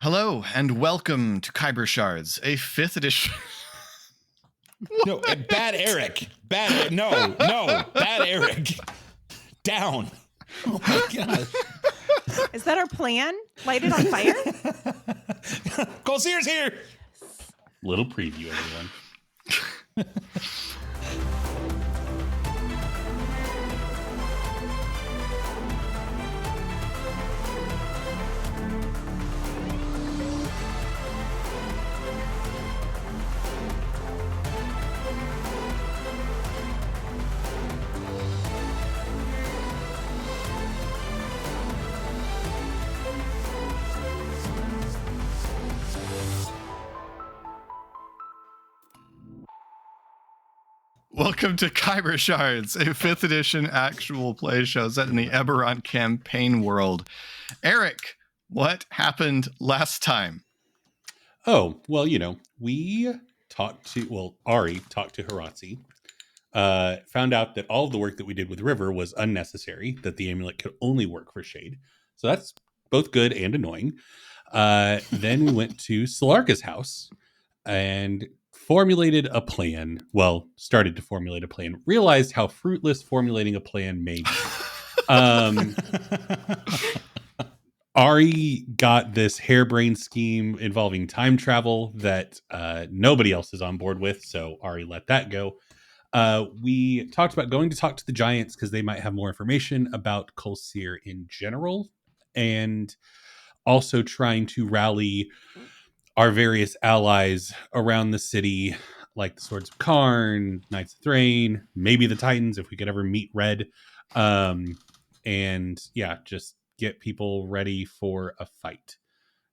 Hello and welcome to Khyber Shards, a 5th edition. No, bad Eric. No, bad Eric. Down. Oh my God. Is that our plan? Light it on fire? Colseer's here. Little preview, everyone. Welcome to Khyber Shards, a 5th edition actual play show set in the Eberron campaign world. Eric, what happened last time? Oh, well, we Ari talked to Haratsi, found out that all of the work that we did with River was unnecessary, that the amulet could only work for Shade. So that's both good and annoying. Then we went to Solarka's house and formulated a plan. Well, started to formulate a plan. Realized how fruitless formulating a plan may be. Ari got this harebrained scheme involving time travel that nobody else is on board with, so Ari let that go. We talked about going to talk to the Giants because they might have more information about Colseer in general, and also trying to rally our various allies around the city, like the Swords of Karn, Knights of Thrain, maybe the Titans if we could ever meet Red. And yeah, just get people ready for a fight.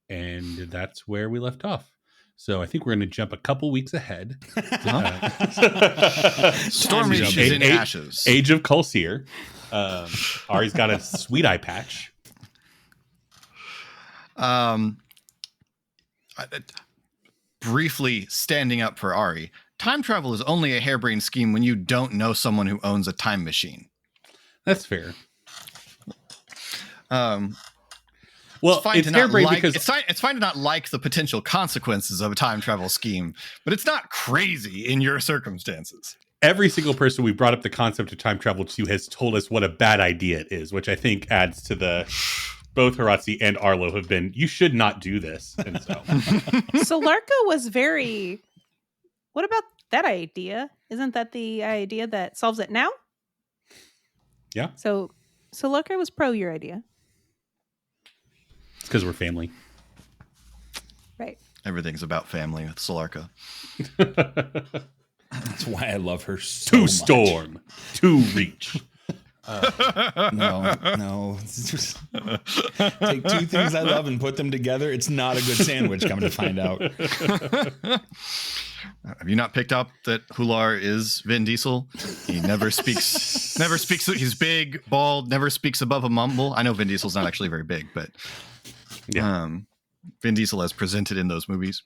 And that's where we left off. So I think we're going to jump a couple weeks ahead. Stormy is in ashes. Age of Colseer. Ari's got a sweet eye patch. Briefly standing up for Ari, time travel is only a harebrained scheme when you don't know someone who owns a time machine. That's fair. Well, it's harebrained because it's fine to not like the potential consequences of a time travel scheme, but it's not crazy in your circumstances. Every single person we brought up the concept of time travel to has told us what a bad idea it is, which I think adds to the both Haratsi and Arlo have been, you should not do this. And so Solarka was very, what about that idea? Isn't that the idea that solves it now? Yeah. So Solarka was pro your idea. It's because we're family. Right. Everything's about family with Solarka. That's why I love her so to much. storm, to reach. No. Take two things I love and put them together. It's not a good sandwich, come to find out. Have you not picked up that Hular is Vin Diesel? He never speaks. He's big, bald, never speaks above a mumble. I know Vin Diesel's not actually very big, but Vin Diesel as presented in those movies.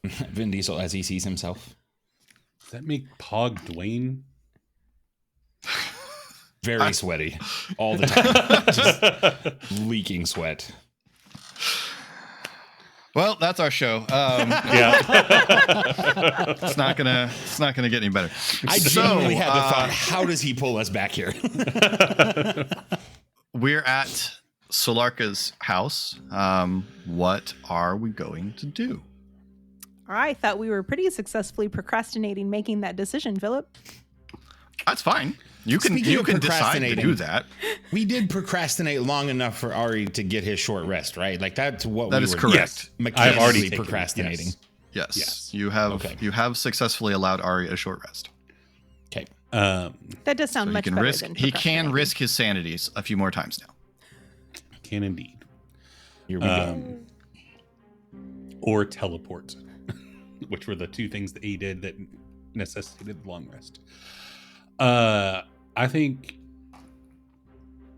Vin Diesel as he sees himself. Does that make Pog Dwayne? Very sweaty all the time. Just leaking sweat. Well, that's our show. Yeah. It's not gonna get any better. I genuinely had the thought, how does he pull us back here? We're at Solarka's house. What are we going to do? I thought we were pretty successfully procrastinating making that decision, Philip. That's fine. You can decide to do that. We did procrastinate long enough for Ari to get his short rest, right? Like that's what that we is were correct. Yes, I've already procrastinating. Yes. You have successfily allowed Ari a short rest. Okay. That does sound much better than he can risk his sanities a few more times now. Can indeed. Here we go. Or teleport, which were the two things that he did that necessitated the long rest. I think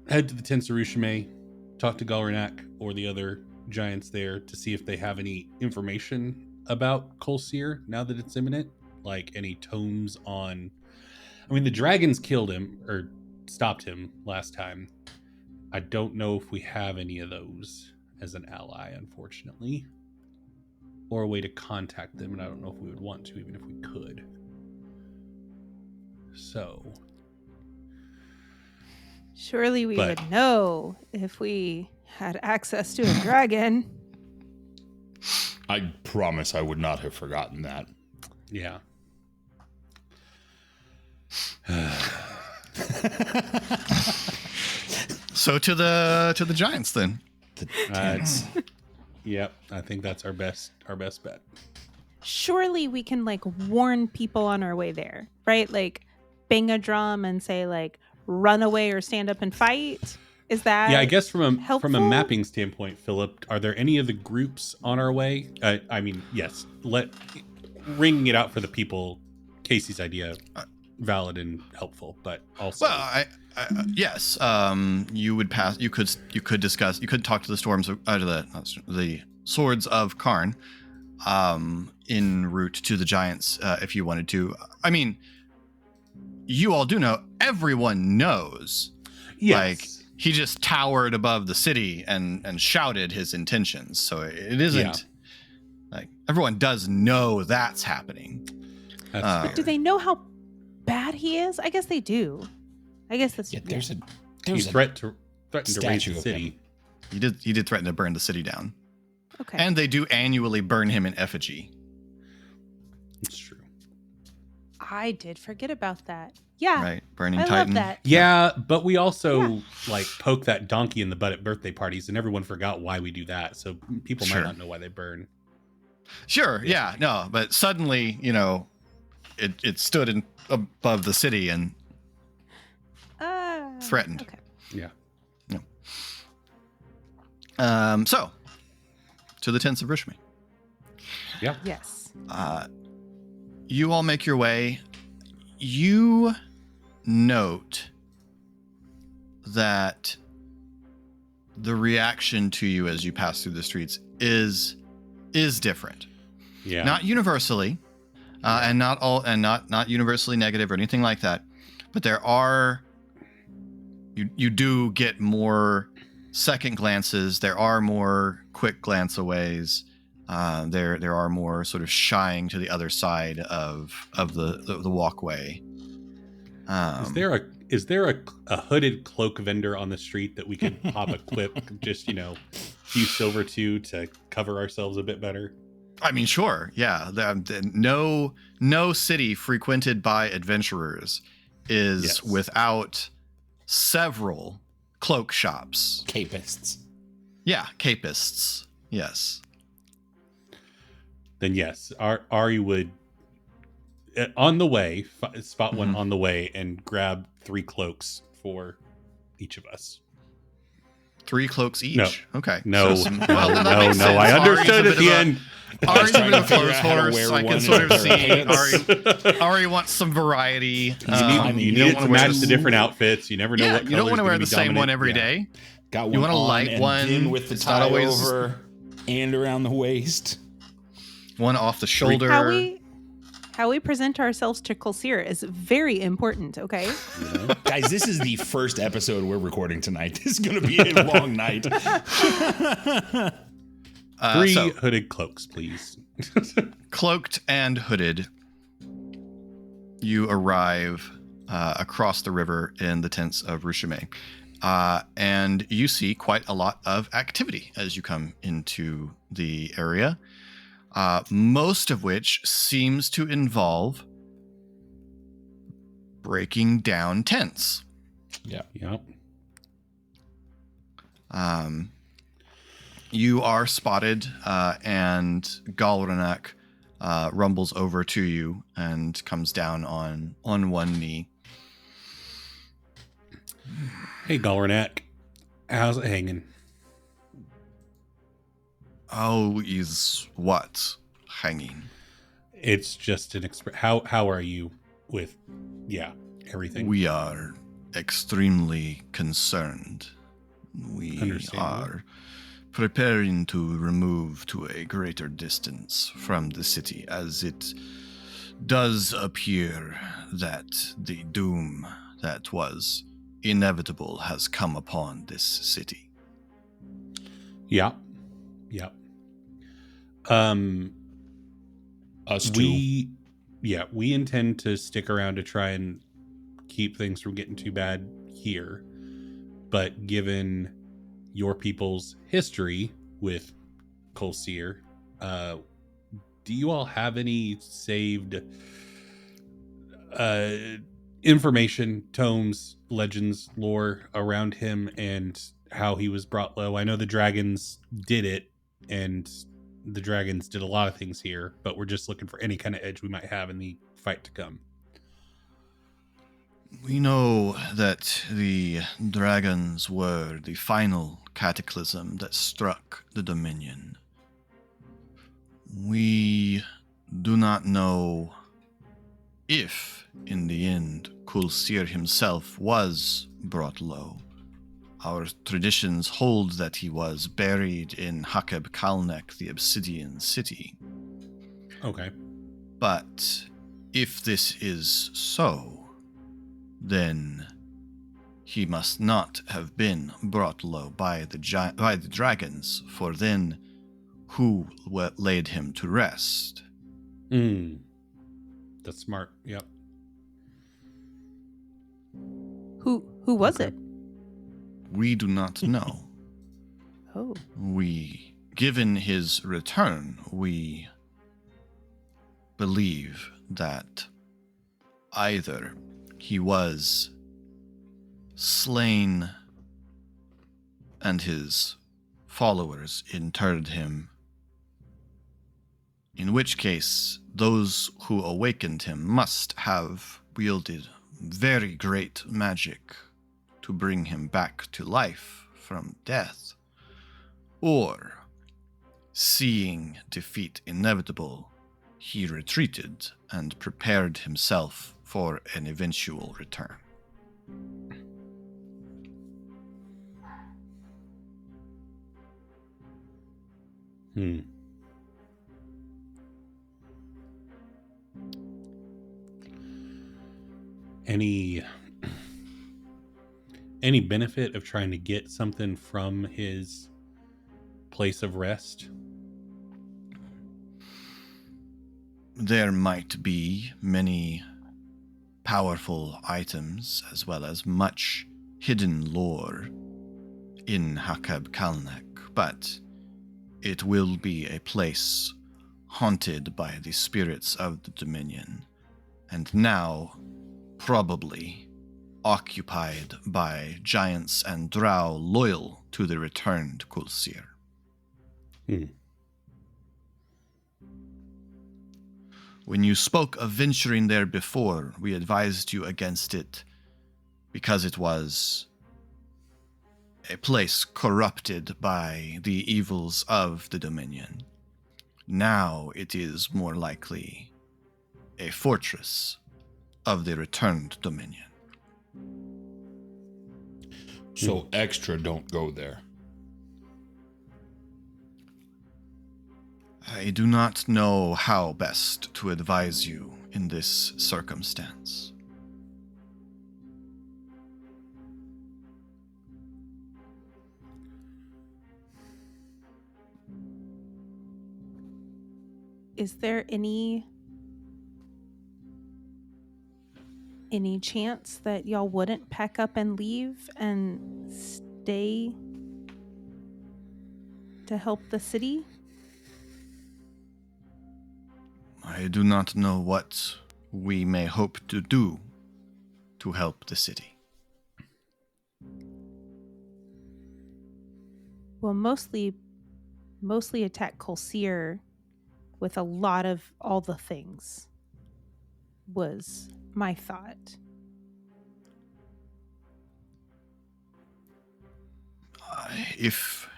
head to the Tensarushime, talk to Galranak or the other giants there to see if they have any information about Colseer now that it's imminent. Like any tomes on... I mean, the dragons killed him, or stopped him last time. I don't know if we have any of those. as an ally, unfortunately, or a way to contact them, and I don't know if we would want to, even if we could. So, Surely we would know if we had access to a dragon. I promise I would not have forgotten that. yeah. So to the giants then. Yep, I think that's our best bet. Surely we can like warn people on our way there, right? Like bang a drum and say like run away or stand up and fight. Is that Yeah, I guess from a helpful? mapping standpoint, Philip, are there any of the groups on our way? I mean, yes. Ringing it out for the people. Casey's idea, valid and helpful, but also. Well, yes. You would pass. You could discuss. You could talk to the the swords of Karn, en route to the giants, if you wanted to. I mean, you all do know. Everyone knows. Yes. Like he just towered above the city and shouted his intentions. So it isn't like everyone does know that's happening. That's fair. Do they know how bad he is? I guess they do. I guess that's There's He a threatened to raise statue the of city. He did threaten to burn the city down. okay. And they do annually burn him in effigy. It's true. I did forget about that. Yeah. Right? Burning I Titan. love that. Yeah, but we also like poke that donkey in the butt at birthday parties, and everyone forgot why we do that. So people Sure. might not know why they burn. Sure, yeah, no, but suddenly, it stood above the city and threatened. Okay. Yeah. So, to the tents of Rishmi. Yeah. Yes. You all make your way. You note that the reaction to you as you pass through the streets is different. Yeah. Not universally, and not universally negative or anything like that. But there are you do get more second glances. There are more quick glance aways. There are more sort of shying to the other side of the walkway. Is there a hooded cloak vendor on the street that we could pop a quip, just few silver to cover ourselves a bit better? I mean, sure, yeah. No city frequented by adventurers is without several cloak shops. capists. Yeah, capists. Yes. Then yes, Ari would on the way spot one on the way and grab 3 cloaks for each of us. 3 cloaks each. No. Okay. No, So no, that makes no. sense. I Ari's understood a at bit the of a- end. Ari's a trying bit to of a figure clothes out how to horse. wear I can one sort in of a see pair of pants. Ari wants some variety. I mean, You don't need wanna to wear match the different outfits. You never know Yeah, what you don't want to color's wear gonna the be same one dominant. every Yeah. day. Got one You want a on light and one. then with the It's not tie always- over and around the waist. One off the shoulder. How we present ourselves to Kulsir is very important, okay? Guys, this is the first episode we're recording tonight. This is going to be a long night. 3 So, hooded cloaks, please. cloaked and hooded, you arrive across the river in the tents of Rushime. And you see quite a lot of activity as you come into the area, most of which seems to involve breaking down tents. Yeah. Yep. You are spotted, and Galranak rumbles over to you and comes down on one knee. Hey, Galranak. How's it hanging? How is what hanging? It's just an how are you with everything? We are extremely concerned. We Understandable. are preparing to remove to a greater distance from the city, as it does appear that the doom that was inevitable has come upon this city. Yeah. Yep. Us too. We intend to stick around to try and keep things from getting too bad here. But given your people's history with Colseer, do you all have any saved information, tomes, legends, lore around him and how he was brought low? I know the dragons did it, and the dragons did a lot of things here, but we're just looking for any kind of edge we might have in the fight to come. We know that the dragons were the final cataclysm that struck the Dominion. We do not know if, in the end, Kulsir himself was brought low. Our traditions hold that he was buried in Hakeb Kalnek, the Obsidian City. Okay. But if this is so, then he must not have been brought low by the dragons, for then who laid him to rest? That's smart. Yep. Who was Okay. it? We do not know. Oh. Given his return, we believe that either he was slain and his followers interred him, in which case those who awakened him must have wielded very great magic to bring him back to life from death, or, seeing defeat inevitable, he retreated and prepared himself for an eventual return. Any benefit of trying to get something from his place of rest? There might be many powerful items as well as much hidden lore in Hakeb Kalnek, but it will be a place haunted by the spirits of the Dominion, and now probably occupied by giants and drow loyal to the returned Kulsir. When you spoke of venturing there before, we advised you against it because it was a place corrupted by the evils of the Dominion. Now it is more likely a fortress of the returned Dominion. So extra don't go there. I do not know how best to advise you in this circumstance. Is there any chance that y'all wouldn't pack up and leave and stay to help the city? I do not know what we may hope to do to help the city. Well, mostly attack Colseer with a lot of all the things was my thought. If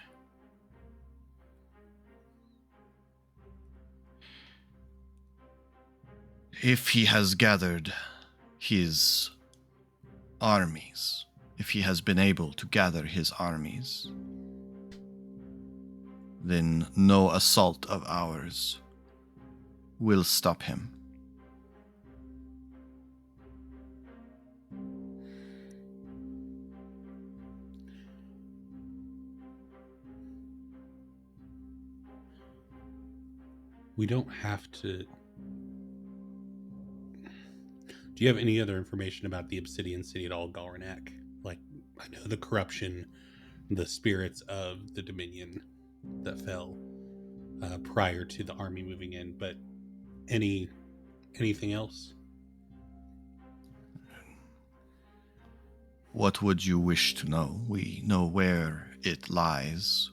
he has gathered his armies, if he has been able to gather his armies, then no assault of ours will stop him. We don't have to. Do you have any other information about the Obsidian City at all, Galranak? Like, I know the corruption, the spirits of the Dominion that fell prior to the army moving in, but anything else? What would you wish to know? We know where it lies.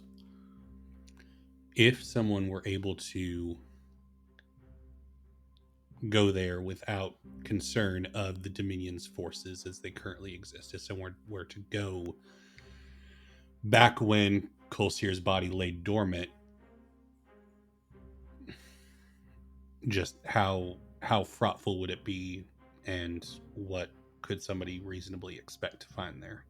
If someone were able to go there without concern of the Dominion's forces as they currently exist, if someone were to go back when Colseer's body lay dormant, just how fraughtful would it be, and what could somebody reasonably expect to find there?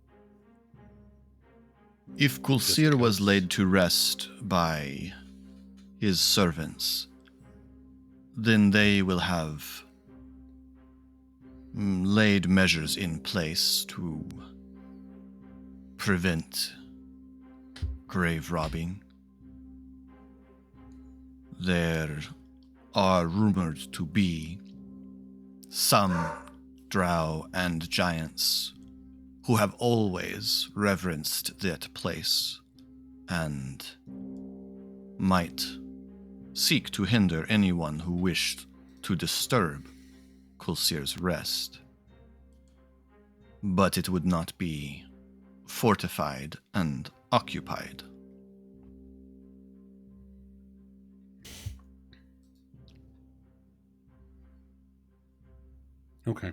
If Colseer was laid to rest by his servants, then they will have laid measures in place to prevent grave robbing. There are rumored to be some drow and giants who have always reverenced that place and might seek to hinder anyone who wished to disturb Colseer's rest. But it would not be fortified and occupied. Okay.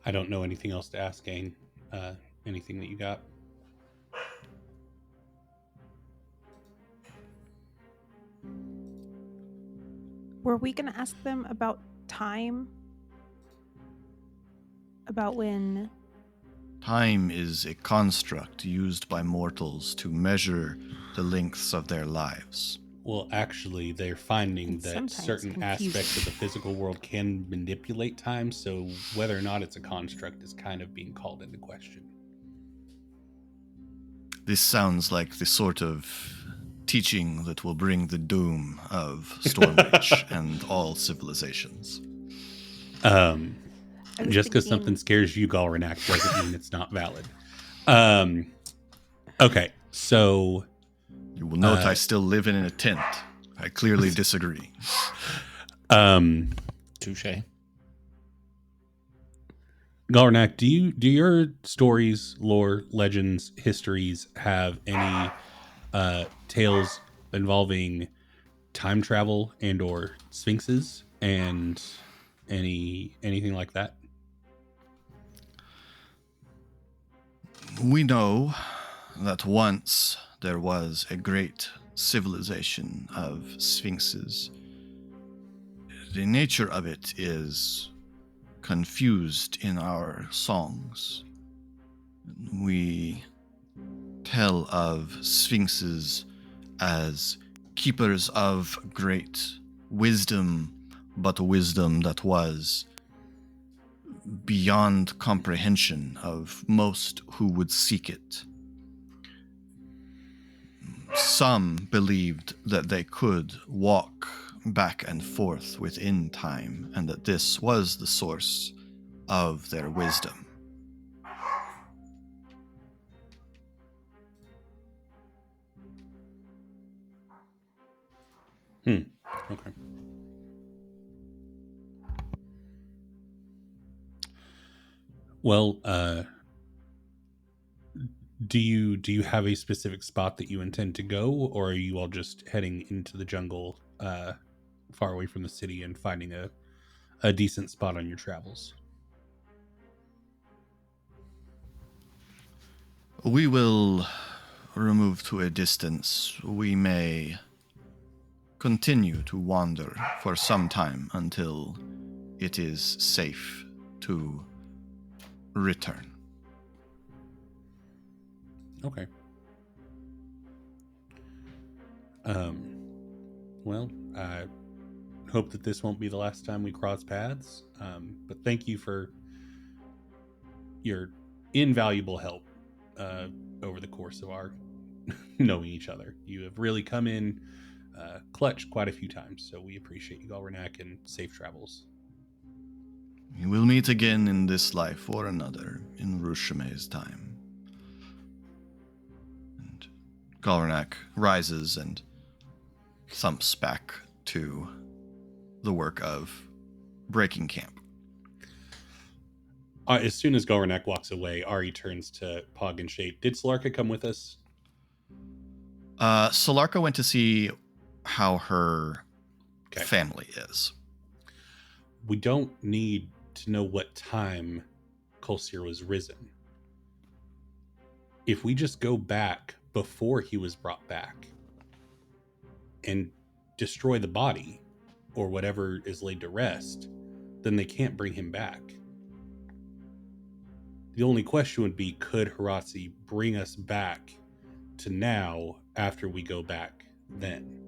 I don't know anything else to ask, Gain. Anything that you got? Were we going to ask them about time? About when? Time is a construct used by mortals to measure the lengths of their lives. Well, actually, they're finding It's that sometimes certain aspects of the physical world can manipulate time, so whether or not it's a construct is kind of being called into question. This sounds like the sort of teaching that will bring the doom of Stormreach and all civilizations. Just because something scares you, Galranak, doesn't mean it's not valid. Okay, so You will note I still live in a tent. I clearly disagree. Touche. Galranak, do your stories, lore, legends, histories have any tales involving time travel and or sphinxes and anything like that? We know that once there was a great civilization of sphinxes. The nature of it is confused in our songs. We tell of sphinxes as keepers of great wisdom, but wisdom that was beyond comprehension of most who would seek it. Some believed that they could walk back and forth within time, and that this was the source of their wisdom. Okay. Well, do you have a specific spot that you intend to go, or are you all just heading into the jungle, far away from the city, and finding a decent spot on your travels? We will remove to a distance. We may continue to wander for some time until it is safe to return. Okay. Well, hope that this won't be the last time we cross paths. But thank you for your invaluable help over the course of our knowing each other. You have really come in clutch quite a few times, so we appreciate you, Galrenak, and safe travels. We will meet again in this life or another in Rushime's time. And Galrenak rises and thumps back to the work of breaking camp. As soon as Galrenak walks away, Ari turns to Pog and Shape. Did Solarka come with us? Solarka went to see how her Okay. family is. We don't need to know what time Kolsir was risen. If we just go back before he was brought back and destroy the body or whatever is laid to rest, then they can't bring him back. The only question would be, could Haratsi bring us back to now after we go back then?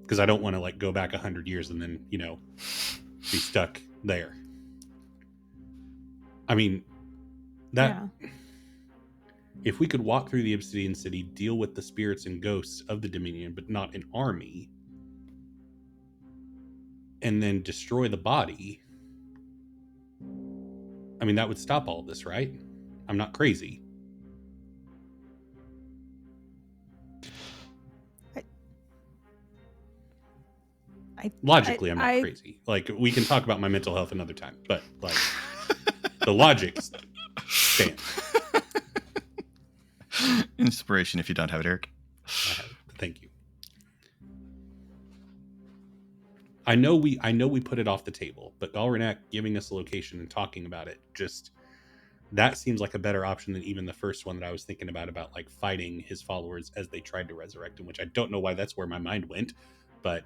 Because I don't want to like go back 100 years and then, be stuck there. I mean, if we could walk through the Obsidian City, deal with the spirits and ghosts of the Dominion, but not an army, and then destroy the body, I mean, that would stop all of this, right? I'm not crazy. Logically, I'm not crazy. Like, we can talk about my mental health another time, but like the logic stands. Inspiration if you don't have it, Eric. Thank you. I know we put it off the table, but Galrenak giving us a location and talking about it, just that seems like a better option than even the first one that I was thinking about like fighting his followers as they tried to resurrect him, which I don't know why that's where my mind went, but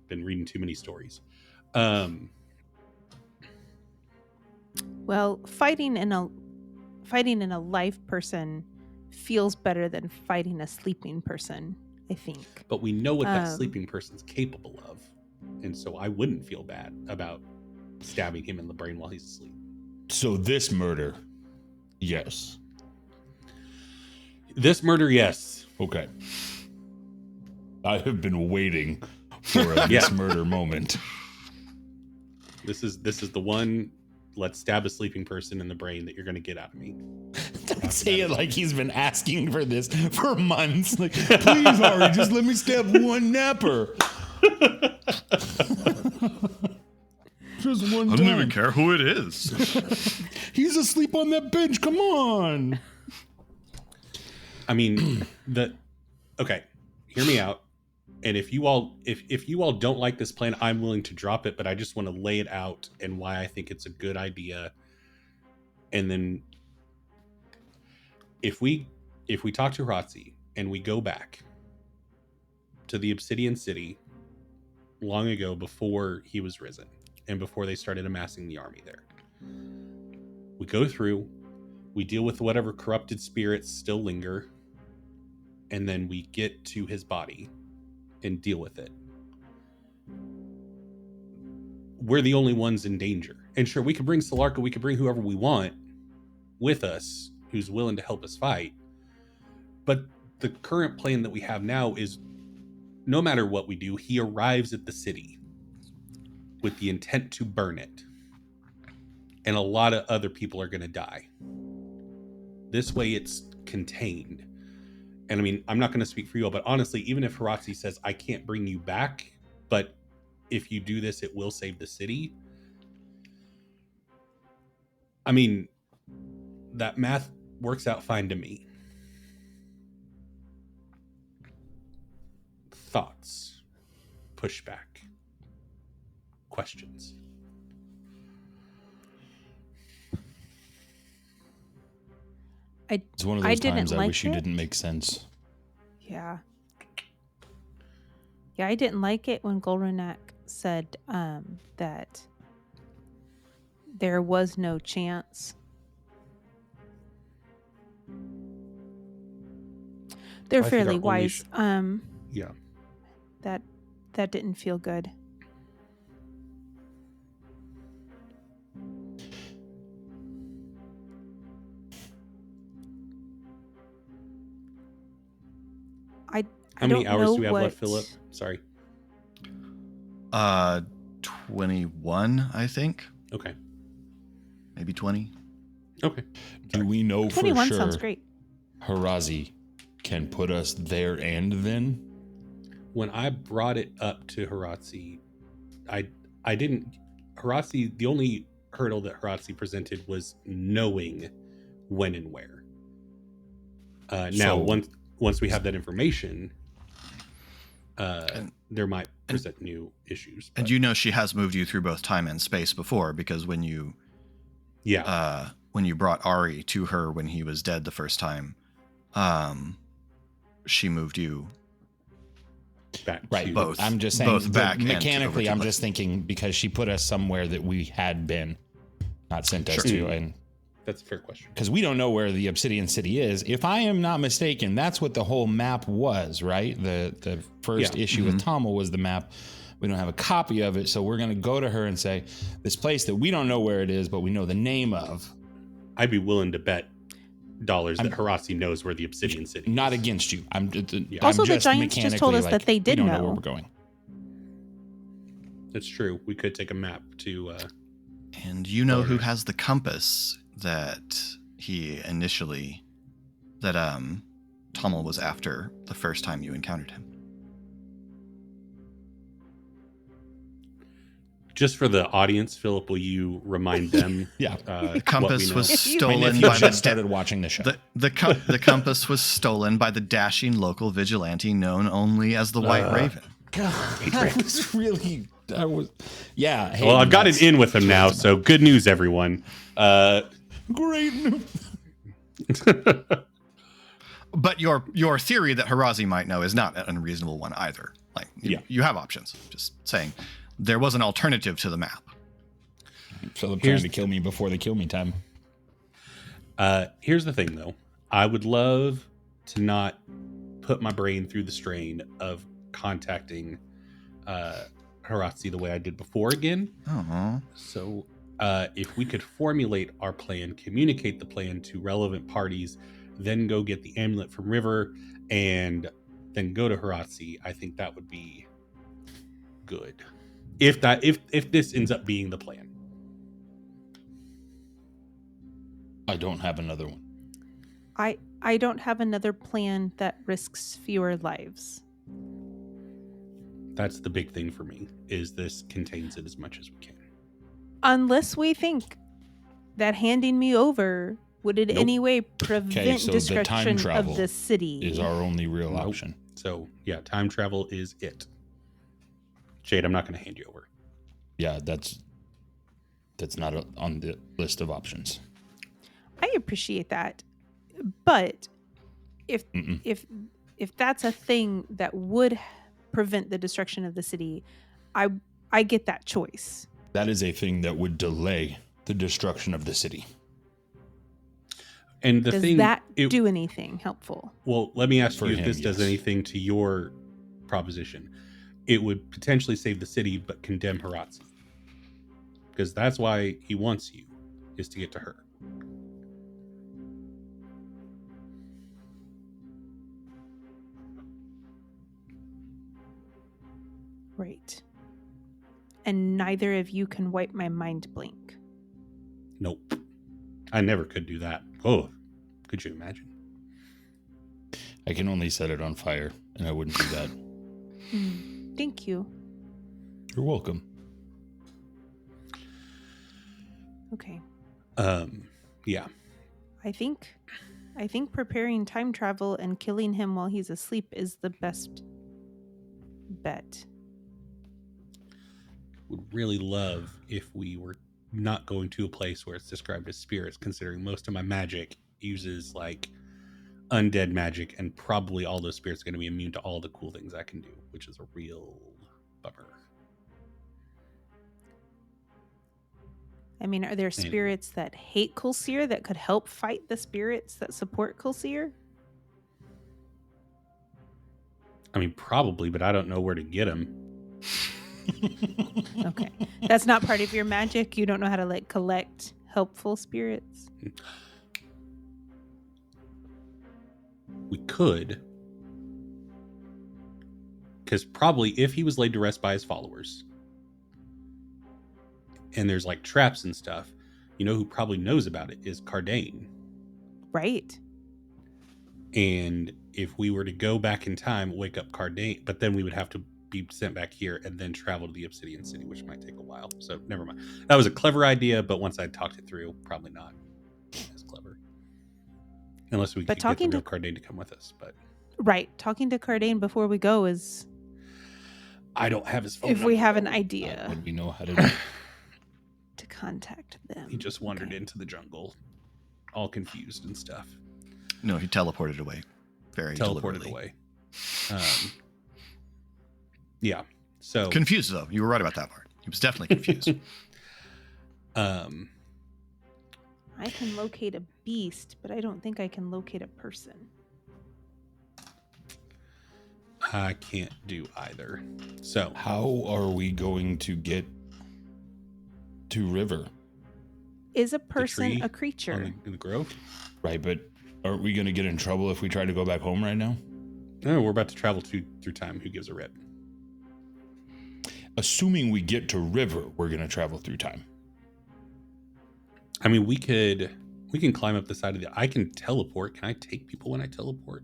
been reading too many stories. Well, fighting in a live person feels better than fighting a sleeping person, I think. But we know what that sleeping person's capable of, and so I wouldn't feel bad about stabbing him in the brain while he's asleep. So this murder, yes. This murder, yes. Okay. I have been waiting for this murder moment. This is the one. Let's stab a sleeping person in the brain that you're going to get out of me. Don't say it like he's been asking for this for months. Like, please, Ari, just let me stab one napper. Just one time. I don't even care who it is. He's asleep on that bench. Come on. I mean, okay, hear me out. And if you all don't like this plan, I'm willing to drop it, but I just want to lay it out and why I think it's a good idea. And then if we talk to Haratsi and we go back to the Obsidian City long ago before he was risen and before they started amassing the army there, we go through, we deal with whatever corrupted spirits still linger, and then we get to his body and deal with it. We're the only ones in danger. And sure, we could bring Solarka, we could bring whoever we want with us who's willing to help us fight. But the current plan that we have now is no matter what we do, he arrives at the city with the intent to burn it. And a lot of other people are going to die. This way it's contained. And I mean, I'm not going to speak for you all, but honestly, even if Haratsi says, I can't bring you back, but if you do this, it will save the city. I mean, that math works out fine to me. Thoughts, pushback, questions. It's one of those times I wish you didn't make sense. Yeah. Yeah, I didn't like it when Galrenak said that there was no chance. They're fairly wise. Yeah. That didn't feel good. How many hours do we have left, Philip? Sorry. 21, I think. Okay. Maybe 20. Okay. Do we know for 21 sure sounds great. Harazi can put us there and then? When I brought it up to Harazi, I didn't. Harazi, the only hurdle that Harazi presented was knowing when and where. Now, once we have that information, there might present new issues. And you know she has moved you through both time and space before, because when you brought Ari to her when he was dead the first time, she moved you back. Right. Both. I'm just saying, both back and mechanically, over I'm to just thinking because she put us somewhere that we had been, not sent us to, and That's a fair question. because we don't know where the Obsidian City is. If I am not mistaken, that's what the whole map was, right? The first issue with Tommel was the map. We don't have a copy of it, so we're going to go to her and say, this place that we don't know where it is, but we know the name of. I'd be willing to bet dollars that Harazi knows where the Obsidian City is. Not against you. I'm Also, the just Giants just told us mechanically, that they did we don't know know. where we're going. That's true. We could take a map to... And you know who has the compass that he initially, that Tommel was after the first time you encountered him? Just for the audience, Philip, will you remind them? Yeah. The compass was My stolen nephew by just started watching the show. the compass was stolen by the dashing local vigilante known only as the White Raven. God, I was really... yeah. Hey, Well, I've got it in with him now, so good news, everyone. Great news. But your theory that Harazi might know is not an unreasonable one either. Like, you have options. Just saying, there was an alternative to the map. Philip trying to kill me before the kill me time. Here's the thing, though. I would love to not put my brain through the strain of contacting Harazi the way I did before again. Uh-huh. So if we could formulate our plan, communicate the plan to relevant parties, then go get the amulet from River, and then go to Harazi, I think that would be good. If this ends up being the plan. I don't have another one. I don't have another plan that risks fewer lives. That's the big thing for me, is this contains it as much as we can. Unless we think that handing me over would in Nope. any way prevent so the time destruction travel of the city. Is our only real option. So, yeah, time travel is it. Jade, I'm not going to hand you over. Yeah, that's not on the list of options. I appreciate that, but if that's a thing that would prevent the destruction of the city, I get that choice. That is a thing that would delay the destruction of the city. And the Does thing, that do anything helpful? Well, let me ask For you if him, this does yes. anything to your proposition. It would potentially save the city, but condemn Harazi. Because that's why he wants you, is to get to her. Right. And neither of you can wipe my mind blank. Nope. I never could do that. Oh, could you imagine? I can only set it on fire, and I wouldn't do that. Thank you. You're welcome. Okay. Yeah. I think preparing time travel and killing him while he's asleep is the best bet. Would really love if we were not going to a place where it's described as spirits, considering most of my magic uses like undead magic, and probably all those spirits are going to be immune to all the cool things I can do, which is a real bummer. I mean, are there spirits that hate Kulsir that could help fight the spirits that support Kulsir? I mean, probably, but I don't know where to get them. Okay. That's not part of your magic? You don't know how to like collect helpful spirits? We could. because probably if he was laid to rest by his followers, and there's like traps and stuff, you know who probably knows about it is Cardane. Right. And if we were to go back in time, wake up Cardane, but then we would have to be sent back here and then travel to the Obsidian City, which might take a while. So never mind. That was a clever idea, but once I talked it through, probably not as clever. Unless we could get the real Cardane to come with us. But right, talking to Cardane before we go is. I don't have his phone. If we have an idea, would we know how to do it? To contact them. He just wandered into the jungle, all confused and stuff. No, he teleported away. Very teleported deliberately. Away. Yeah. So confused though. You were right about that part. He was definitely confused. I can locate a beast, but I don't think I can locate a person. I can't do either. So how are we going to get to River? Is a person a creature? In the grove? Right, but aren't we going to get in trouble if we try to go back home right now? No, we're about to travel through time. Who gives a rip? Assuming we get to River, we're going to travel through time. I mean, we can climb up the side of the. I can teleport. Can I take people when I teleport?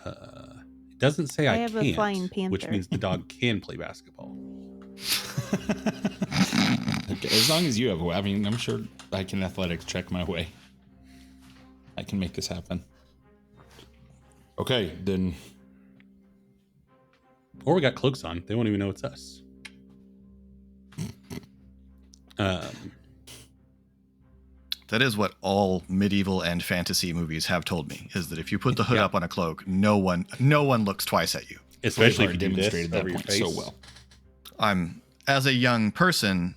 It doesn't say I have can't, a flying panther, which means the dog can play basketball. Okay, as long as you have. I mean, I'm sure I can athletics check my way. I can make this happen. Okay, then. Or we got cloaks on. They won't even know it's us. That is what all medieval and fantasy movies have told me, is that if you put the hood up on a cloak, no one looks twice at you. Especially if you demonstrated this that point so well. As a young person,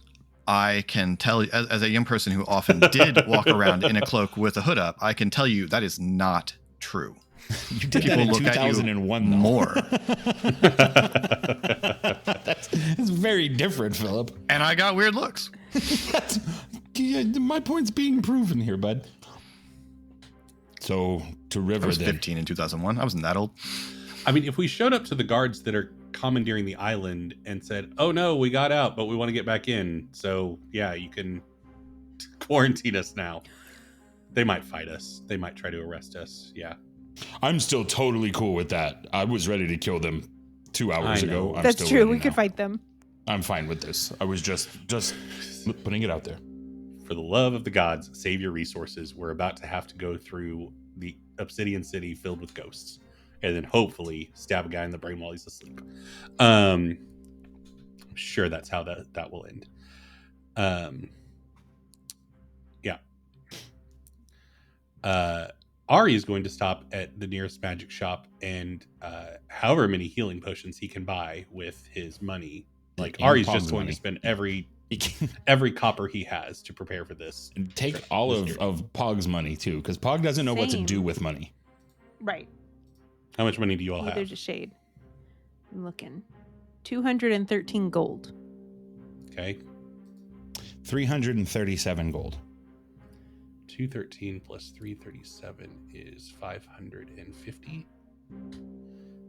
I can tell you, as a young person who often did walk around in a cloak with a hood up, I can tell you that is not true. You did that in 2001, though. More. That's very different, Philip. And I got weird looks. My point's being proven here, bud. So, to River, I was then. 15 in 2001. I wasn't that old. I mean, if we showed up to the guards that are commandeering the island and said, "Oh no, we got out, but we want to get back in. So yeah, you can quarantine us now." They might fight us. They might try to arrest us. Yeah. I'm still totally cool with that. I was ready to kill them 2 hours ago. I'm That's still true. ready We now. could fight them. I'm fine with this. I was just putting it out there. For the love of the gods, save your resources. We're about to have to go through the Obsidian City filled with ghosts, and then hopefully stab a guy in the brain while he's asleep. I'm sure that's how that will end. Yeah. Ari is going to stop at the nearest magic shop and however many healing potions he can buy with his money. Like Ari's just going to spend every copper he has to prepare for this. And take all of Pog's money too, because Pog doesn't know what to do with money. Right. How much money do you all have? There's a shade. I'm looking. 213 gold. Okay. 337 gold. 213 plus 337 is 550.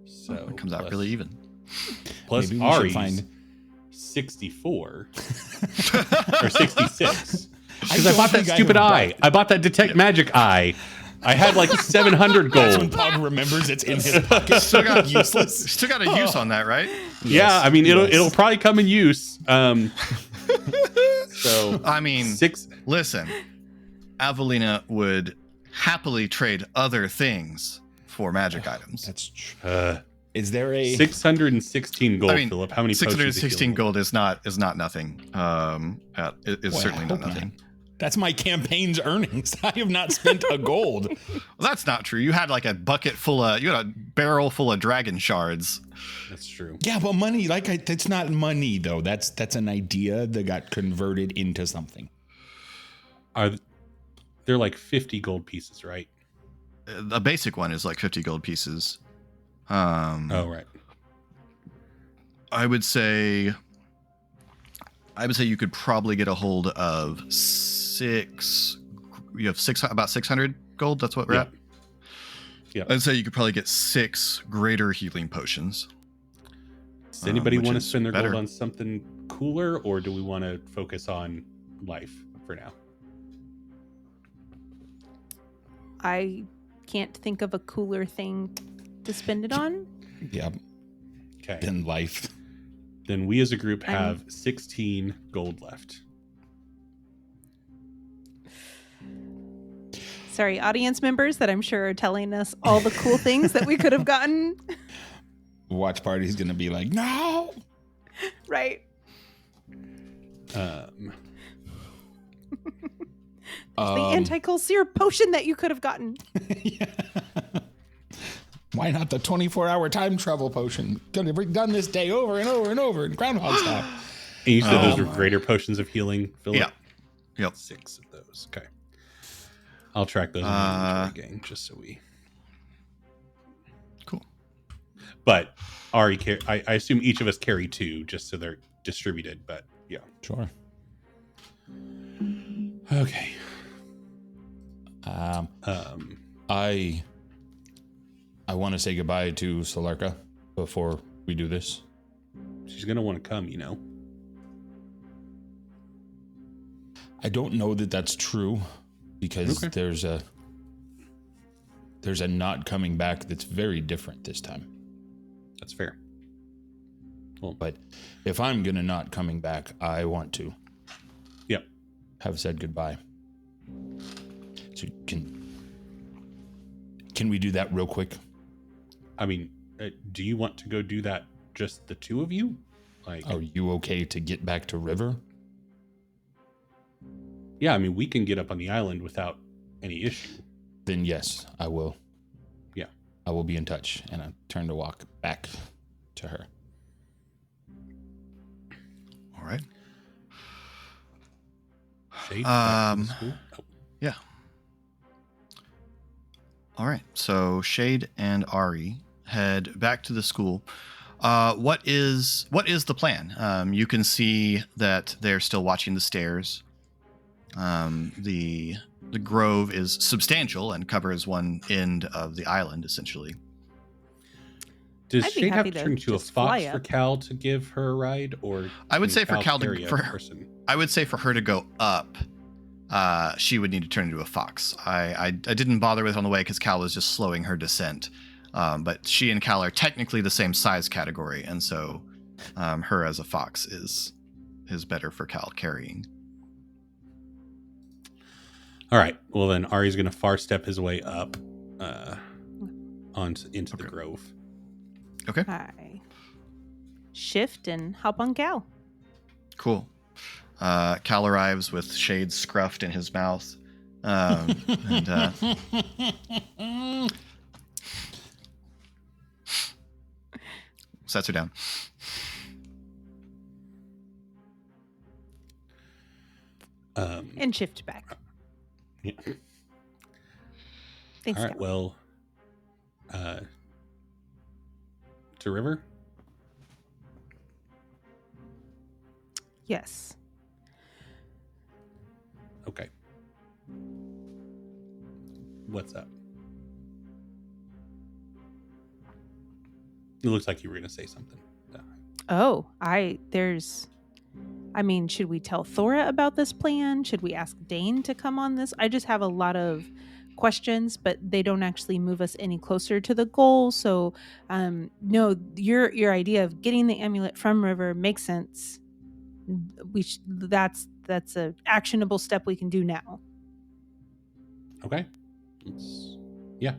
So it comes out really even. Plus Maybe we Ari's should find 64 or 66. Because I bought that stupid eye. I bought that detect magic eye. I had like 700 That's when gold. Pog remembers it's in his pocket. Still got useless. Still got a use on that, right? Yeah, I mean it'll probably come in use. So I mean, six. Listen, Avelina would happily trade other things for magic items. That's true. Is there a 616 gold, I mean, Philip? How many? 616 gold is not nothing. It's certainly not nothing. That's my campaign's earnings. I have not spent a gold. Well, that's not true. You had like a bucket full of, you had a barrel full of dragon shards. That's true. Yeah, but money, that's not money though. That's an idea that got converted into something. They're like 50 gold pieces, right? The basic one is like 50 gold pieces. Oh, right. I would say you could probably get a hold of about 600 gold. That's what we're at. Yeah. I'd say you could probably get 6 greater healing potions. Does anybody which want to is spend their better. gold on something cooler, or do we want to focus on life for now? I can't think of a cooler thing to spend it on. Yeah. Okay. Then life. Then we as a group have 16 gold left. Sorry, audience members that I'm sure are telling us all the cool things that we could have gotten. Watch party's gonna be like, no. Right. Um, The anti-cold syrup potion that you could have gotten. Yeah. Why not the 24-hour time travel potion? Could have done this day over and over and over in Groundhog Style. and you said those were greater potions of healing, Philip? Yeah. Yep. 6 of those. Okay. I'll track those in the inventory game just so we. Cool. But Ari, I assume each of us carry 2 just so they're distributed. But yeah. Sure. Okay. I want to say goodbye to Solarka before we do this. She's gonna want to come, you know. I don't know that that's true because there's a not coming back that's very different this time. That's fair. Well, but if I'm gonna not coming back, I want to. Yep. Have said goodbye. So can we do that real quick? I mean, do you want to go do that? Just the 2 of you? Like, are you okay to get back to River? Yeah, I mean, we can get up on the island without any issue. Then yes, I will. Yeah. I will be in touch. And I turn to walk back to her. All right. Shade, back to the school? Oh. Yeah. All right. So Shade and Ari head back to the school. What is the plan? You can see that they're still watching the stairs. The grove is substantial and covers one end of the island, essentially. Does I'd be Shade have happy to to turn to a just fly fox for up. Cal to give her a ride, or I would can say for Cal carry to a for person? I would say for her to go up, she would need to turn into a fox. I didn't bother with it on the way because Cal was just slowing her descent. But she and Cal are technically the same size category, and so her as a fox is better for Cal carrying. All right. Well, then Ari's going to far step his way up into the grove. Okay. I shift and hop on Cal. Cool. Cal arrives with Shade scruffed in his mouth. And sets her down. And shift back. Yeah. Thanks, All right. Cal. Well, to River. Yes. Okay. What's up? It looks like you were going to say something. Oh, should we tell Thora about this plan? Should we ask Dane to come on this? I just have a lot of questions, but they don't actually move us any closer to the goal. So, no, your idea of getting the amulet from River makes sense. That's a actionable step we can do now. Okay. Yeah.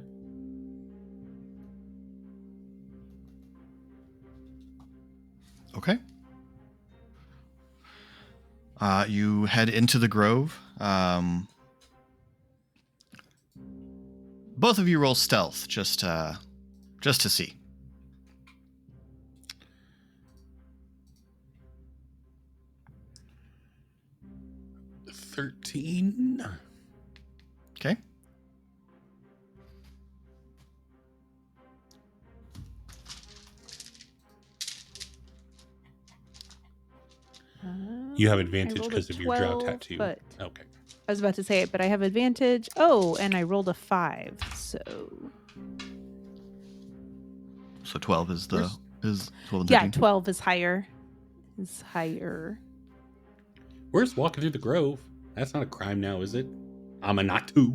Okay. You head into the grove. Both of you roll stealth, just to see. $13. Okay. You have I advantage rolled a because of your drow 12, tattoo. but Okay. I was about to say it, but I have advantage. Oh, and I rolled a 5. So 12 is the is 12 and Yeah, 13. 12 is higher. Is higher. Where's walking through the grove? That's not a crime now, is it? I'm a not too.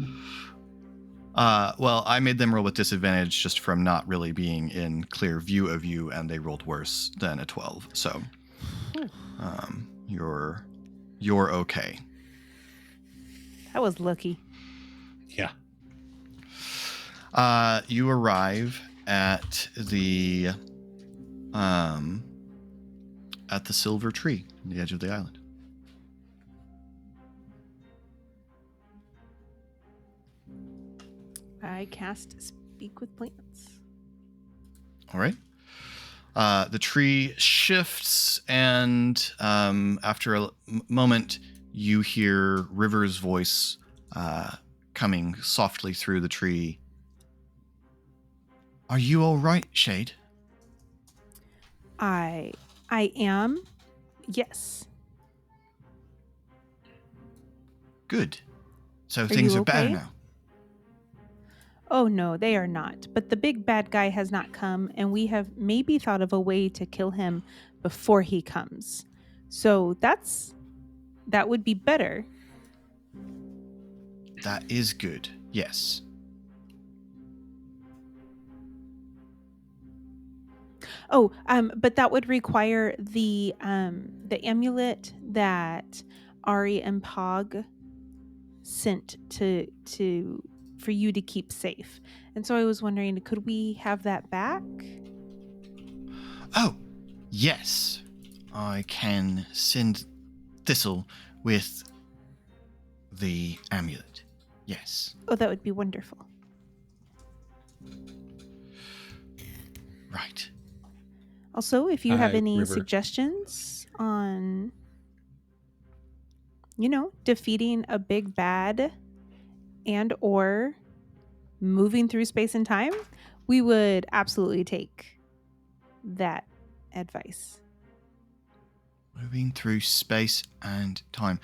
Well, I made them roll with disadvantage just from not really being in clear view of you, and they rolled worse than a 12. So, you're okay. That was lucky. Yeah. You arrive at the silver tree on the edge of the island. I cast Speak with Plants. All right. The tree shifts, and after a moment, you hear River's voice coming softly through the tree. Are you all right, Shade? I am. Yes. Good. So Are things you are better okay? now. Oh no, they are not. But the big bad guy has not come, and we have maybe thought of a way to kill him before he comes. So that would be better. That is good. Yes. Oh, but that would require the amulet that Ari and Pog sent to for you to keep safe. And so I was wondering, could we have that back? Oh, yes. I can send Thistle with the amulet. Yes. Oh, that would be wonderful. Right. Also, if you have any River. suggestions on, defeating a big bad and or moving through space and time, we would absolutely take that advice. Moving through space and time.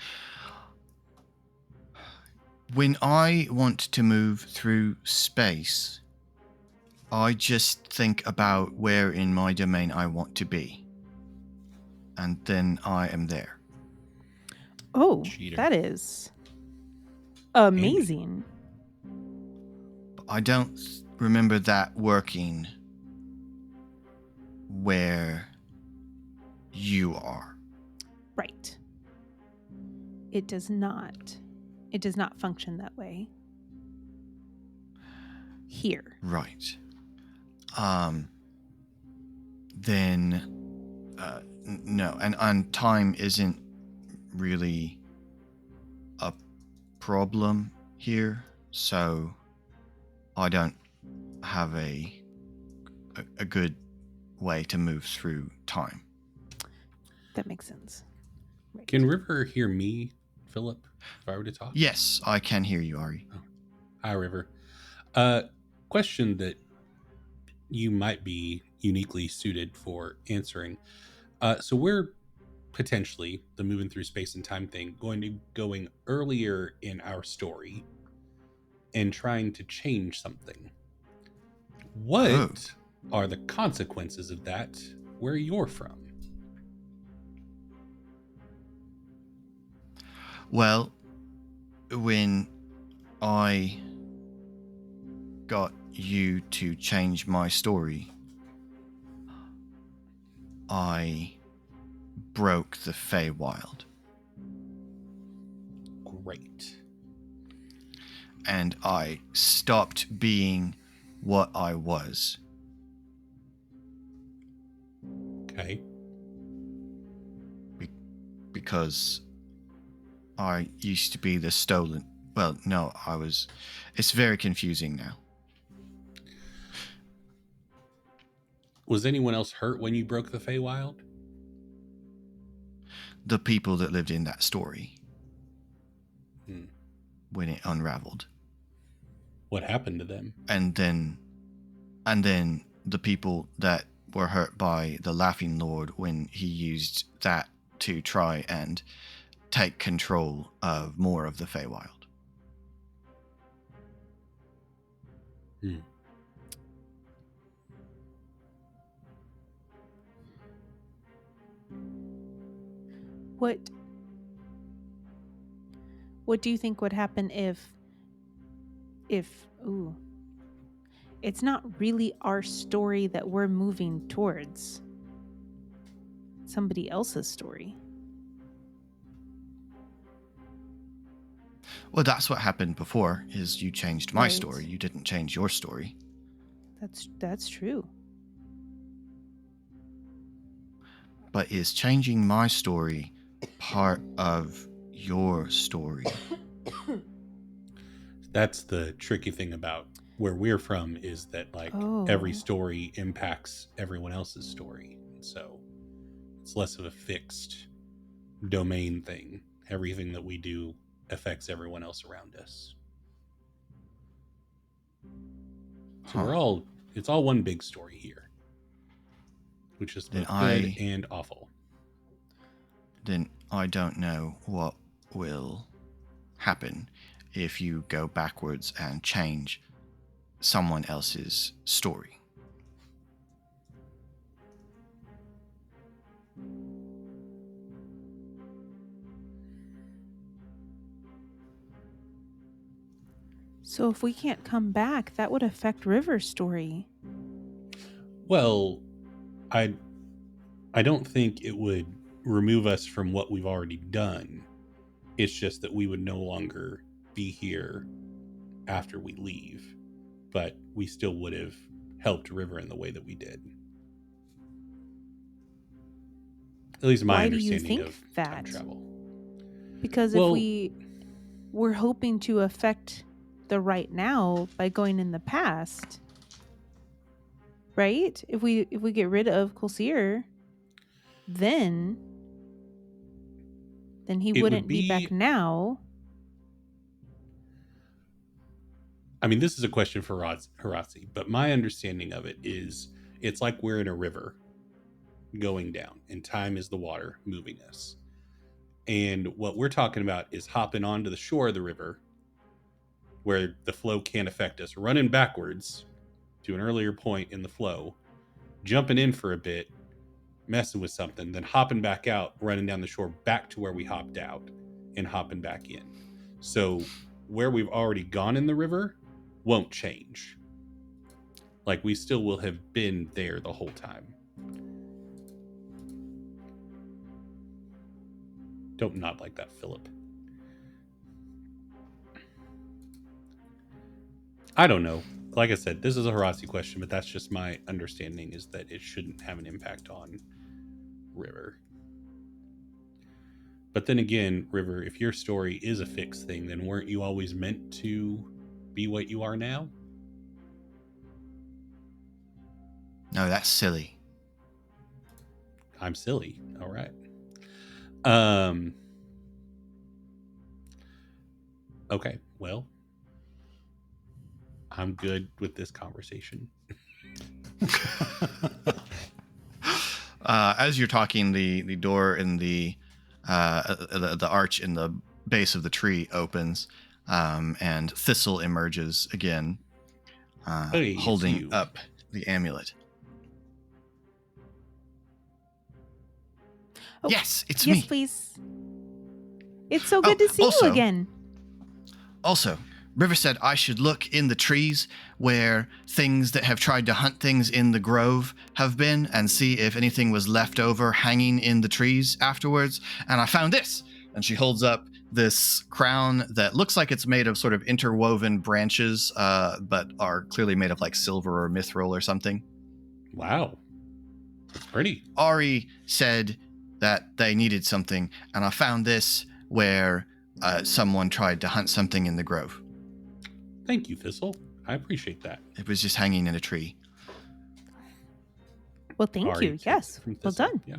When I want to move through space, I just think about where in my domain I want to be. And then I am there. Oh, Cheater. that is amazing. But I don't remember that working where you are. Right. It does not. It does not function that way. Here. Right. Then no, and time isn't really a problem here, so I don't have a good way to move through time. That makes sense. Right. Can River hear me, Philip, if I were to talk? Yes, I can hear you, Ari. Hi, River. Question that you might be uniquely suited for answering. So we're potentially, the moving through space and time thing, going earlier in our story and trying to change something. What are the consequences of that where you're from? Well, when I got you to change my story, I broke the Feywild. Great. And I stopped being what I was. Okay. Because I used to be the stolen... Well, no, I was... It's very confusing now. Was anyone else hurt when you broke the Feywild? The people that lived in that story. Hmm. When it unraveled. What happened to them? And then the people that were hurt by the Laughing Lord when he used that to try and take control of more of the Feywild. What do you think would happen if it's not really our story that we're moving towards? Somebody else's story. Well, that's what happened before, is you changed my Right. story. You didn't change your story. That's true. But is changing my story part of your story? That's the tricky thing about where we're from, is that like every Oh. story impacts everyone else's story. So it's less of a fixed domain thing. Everything that we do affects everyone else around us. So it's all one big story here, which is both good and awful. Then I don't know what will happen if you go backwards and change someone else's story. So if we can't come back, that would affect River's story. Well, I don't think it would remove us from what we've already done. It's just that we would no longer be here after we leave, but we still would have helped River in the way that we did. At least my Why do you understanding think of that? time travel. Because if we're hoping to affect the right now by going in the past, right? If we get rid of Colseer, then he It wouldn't would be back now. I mean, this is a question for Hirasi, but my understanding of it is it's like we're in a river going down, and time is the water moving us. And what we're talking about is hopping onto the shore of the river where the flow can't affect us, running backwards to an earlier point in the flow, jumping in for a bit, messing with something, then hopping back out, running down the shore back to where we hopped out, and hopping back in. So where we've already gone in the river won't change. Like, we still will have been there the whole time. Don't nod like that, Philip. I don't know. Like I said, this is a Hirasi question, but that's just my understanding, is that it shouldn't have an impact on River. But then again, River, if your story is a fixed thing, then weren't you always meant to be what you are now? No, that's silly. I'm silly. All right. Okay, well, I'm good with this conversation. As you're talking, the door in the arch in the base of the tree opens, and Thistle emerges again, Hey, holding up the amulet. Oh, yes, it's me. Yes, please. It's so good to see also, you again. Also, River said I should look in the trees where things that have tried to hunt things in the grove have been, and see if anything was left over hanging in the trees afterwards. And I found this. And she holds up this crown that looks like it's made of sort of interwoven branches, but are clearly made of like silver or mithril or something. Wow. That's pretty. Ari said that they needed something, and I found this where someone tried to hunt something in the grove. Thank you, Thistle. I appreciate that. It was just hanging in a tree. Well, thank Ari you. takes Yes. it from Well Thistle. done. Yeah.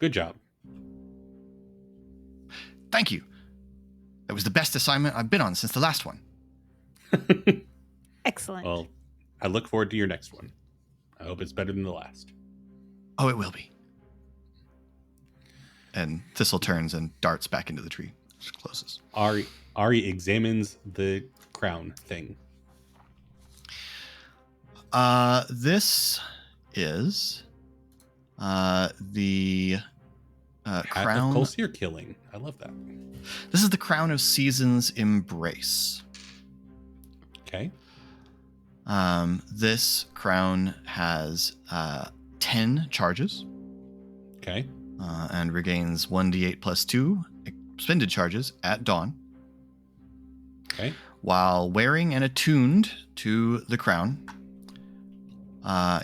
Good job. Thank you. It was the best assignment I've been on since the last one. Excellent. Well, I look forward to your next one. I hope it's better than the last. Oh, it will be. And Thistle turns and darts back into the tree. Just closes. Ari examines the crown thing. This is The Hat crown. of Colseer killing. I love that. This is the Crown of Seasons Embrace. Okay. This crown has 10 charges. Okay. And regains 1d8 plus 2 expended charges at dawn. Okay. While wearing and attuned to the crown,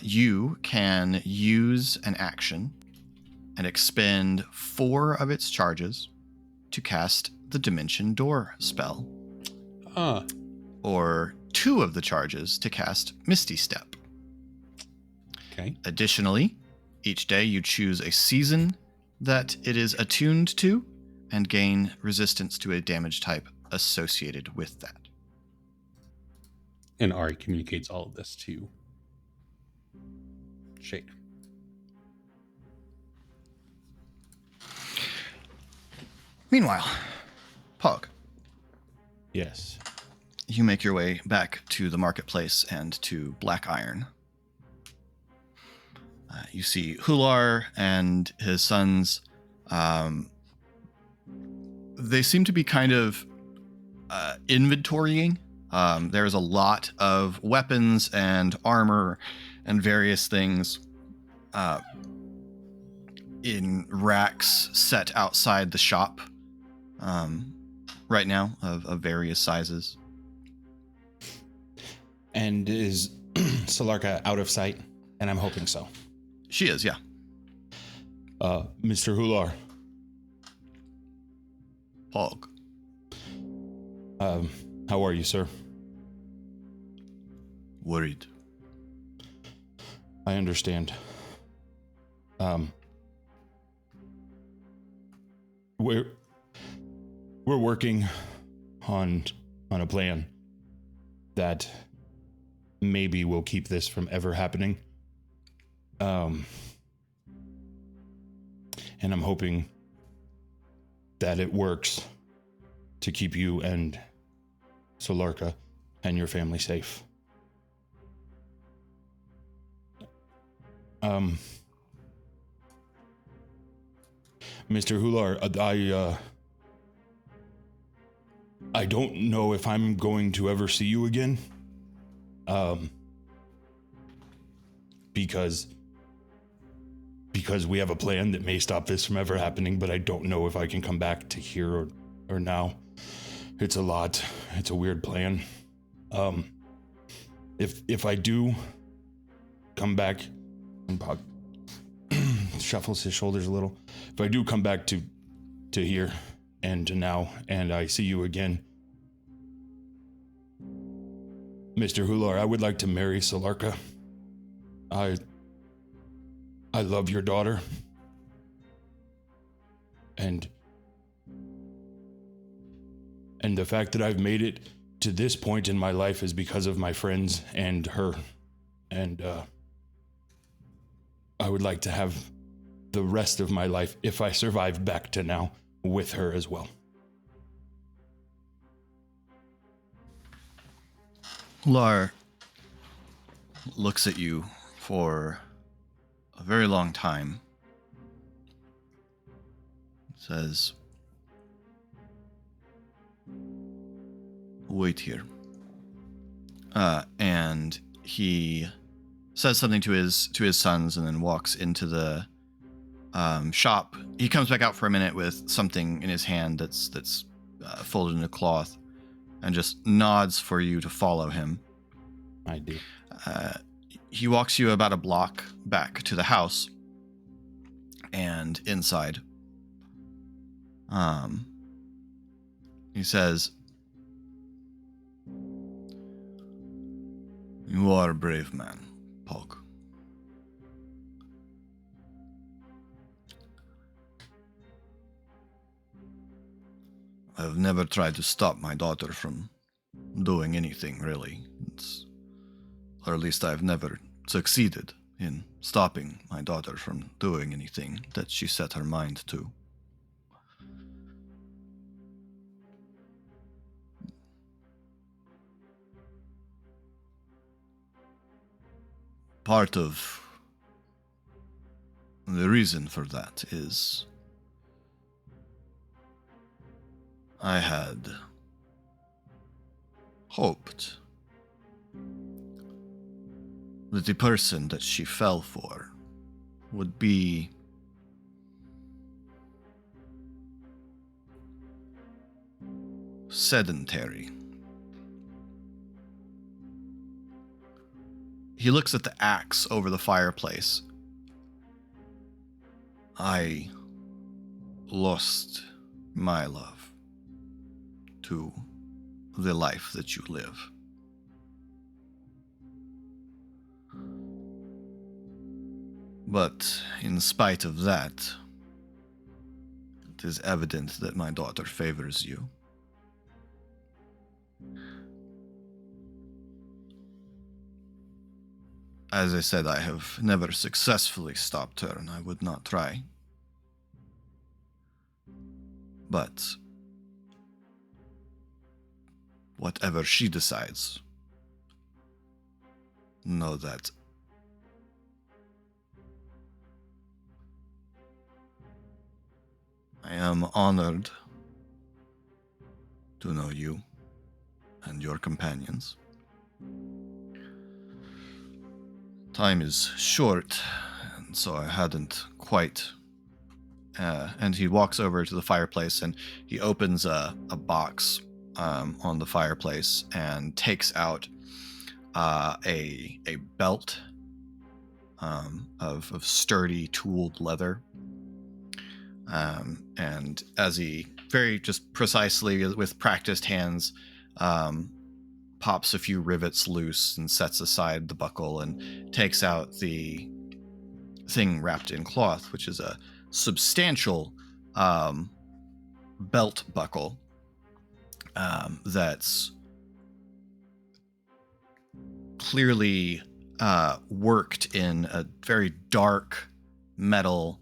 you can use an action and expend 4 of its charges to cast the Dimension Door spell. Or 2 of the charges to cast Misty Step. Okay. Additionally, each day you choose a season that it is attuned to and gain resistance to a damage type associated with that. And Ari communicates all of this to Shade. Meanwhile, Pog, Yes. you make your way back to the marketplace and to Black Iron. You see Hular and his sons. They seem to be kind of inventorying. There's a lot of weapons and armor and various things in racks set outside the shop right now of various sizes. And is Solarka out of sight? And I'm hoping so. She is, yeah. Mr. Hular. Pog. How are you, sir? Worried. I understand. We're working on a plan that maybe will keep this from ever happening. And I'm hoping that it works to keep you and Solarka and your family safe. Mr. Hular, I don't know if I'm going to ever see you again. Because we have a plan that may stop this from ever happening, but I don't know if I can come back to here or now. It's a lot. It's a weird plan. If I do come back, and Pog shuffles his shoulders a little. If I do come back to here and to now, and I see you again, Mr. Hular, I would like to marry Solarka. I love your daughter. And the fact that I've made it to this point in my life is because of my friends and her. And I would like to have the rest of my life, if I survive back to now, with her as well. Hular looks at you for a very long time. Says, wait here. And he says something to his sons and then walks into the shop. He comes back out for a minute with something in his hand that's folded in a cloth and just nods for you to follow him. I do. He walks you about a block back to the house and inside. He says, "You are a brave man, Pog. I've never tried to stop my daughter from doing anything, really. Or at least I've never succeeded in stopping my daughter from doing anything that she set her mind to. Part of The reason for that is I had hoped that the person that she fell for would be sedentary. He looks at the axe over the fireplace. I lost my love to the life that you live. But in spite of that, it is evident that my daughter favors you. As I said, I have never successfully stopped her, and I would not try. But whatever she decides, know that I am honored to know you and your companions. Time is short, and so I hadn't quite... and he walks over to the fireplace and he opens a box on the fireplace and takes out a belt of sturdy tooled leather. And as he very just precisely with practiced hands pops a few rivets loose and sets aside the buckle and takes out the thing wrapped in cloth, which is a substantial belt buckle that's clearly worked in a very dark metal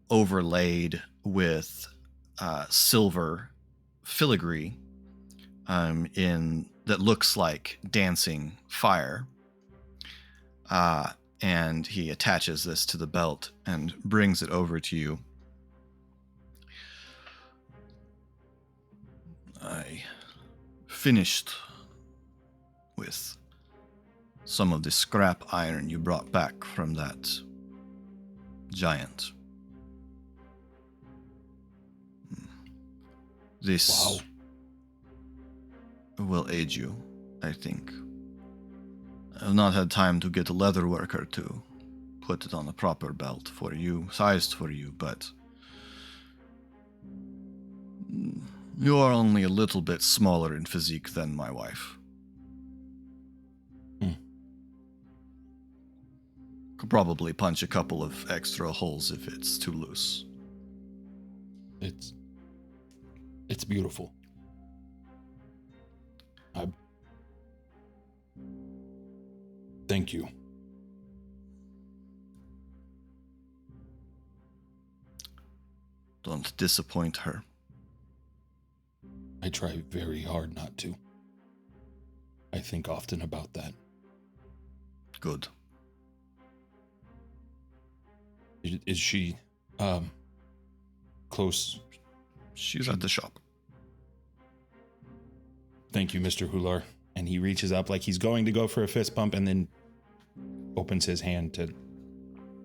overlaid with silver filigree that looks like dancing fire. And he attaches this to the belt and brings it over to you. I finished with some of the scrap iron you brought back from that giant. This will aid you, I think. I have not had time to get a leather worker to put it on a proper belt for you, sized for you, but you are only a little bit smaller in physique than my wife. Could probably punch a couple of extra holes if it's too loose. It's beautiful. Thank you. Don't disappoint her. I try very hard not to. I think often about that. Good. Is she close? She's at the shop. Thank you, Mr. Hular. And he reaches up like he's going to go for a fist bump and then opens his hand to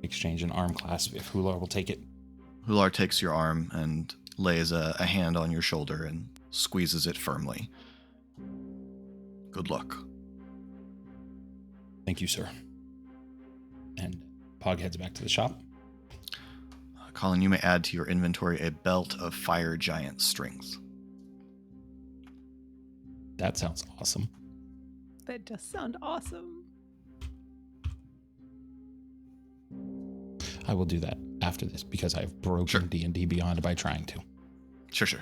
exchange an arm clasp if Hular will take it. Hular takes your arm and lays a hand on your shoulder and squeezes it firmly. Good luck. Thank you, sir. And Pog heads back to the shop. Colin, you may add to your inventory a belt of fire giant strength. That sounds awesome. That does sound awesome. I will do that after this because I've broken D&D Beyond by trying to. Sure.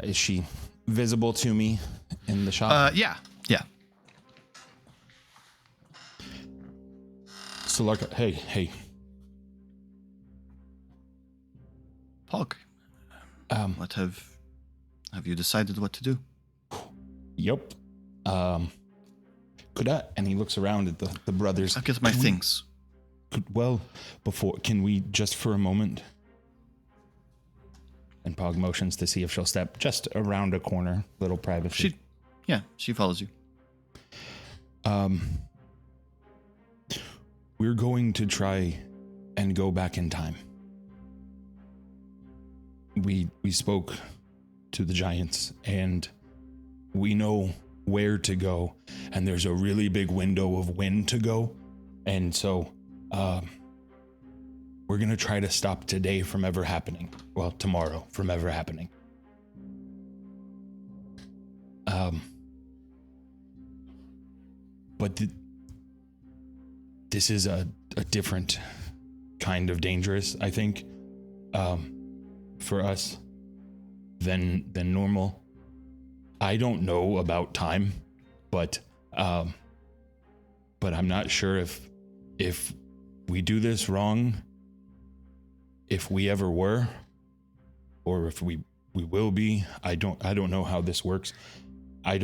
Is she visible to me in the shop? Yeah. Solarka, hey. Pog, what have you decided what to do? Yep. Could I? And he looks around at the brothers. I'll get my things. Can we just for a moment? And Pog motions to see if she'll step just around a corner, little privacy. She follows you. We're going to try and go back in time. We spoke to the giants, and we know where to go, and there's a really big window of when to go, and so we're gonna try to stop today from ever happening. Well, tomorrow from ever happening. But this is a different kind of dangerous, I think, for us than normal. I don't know about time, but I'm not sure if we do this wrong, if we ever were, or if we will be. I don't know how this works. I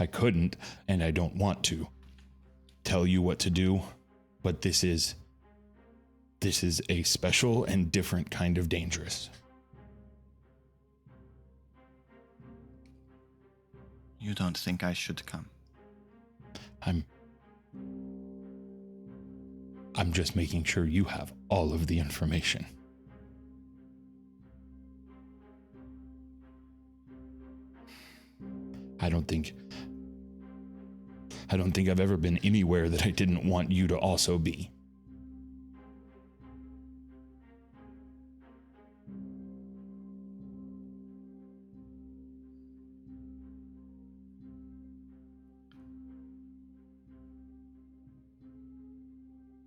couldn't, and I don't want to tell you what to do, but this is a special and different kind of dangerous. You don't think I should come? I'm just making sure you have all of the information. I don't think I've ever been anywhere that I didn't want you to also be.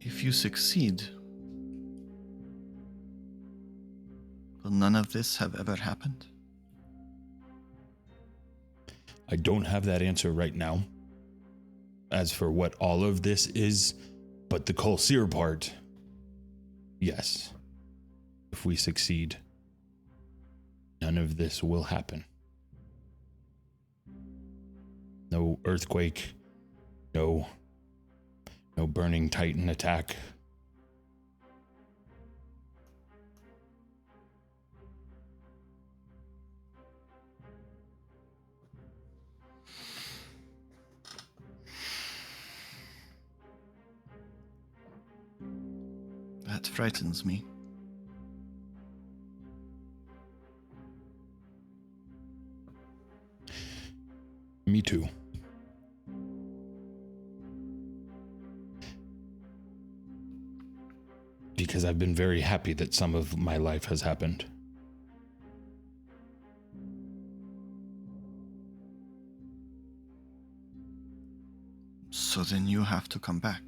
If you succeed, will none of this have ever happened? I don't have that answer right now. As for what all of this is, but the Colseer part, yes. If we succeed, none of this will happen. No earthquake, no burning Titan attack. That frightens me. Me too. Because I've been very happy that some of my life has happened. So then you have to come back.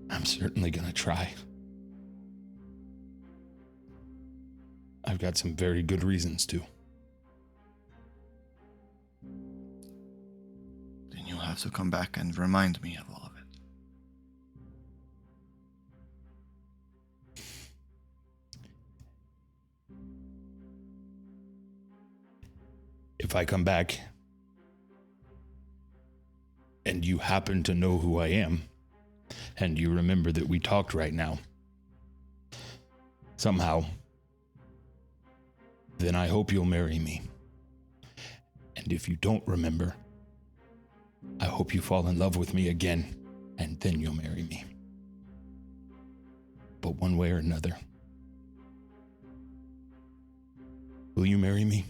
I'm certainly gonna try. I've got some very good reasons to. Then you'll have to come back and remind me of all of it. If I come back and you happen to know who I am, and you remember that we talked right now, somehow, then I hope you'll marry me. And if you don't remember, I hope you fall in love with me again, and then you'll marry me. But one way or another, will you marry me?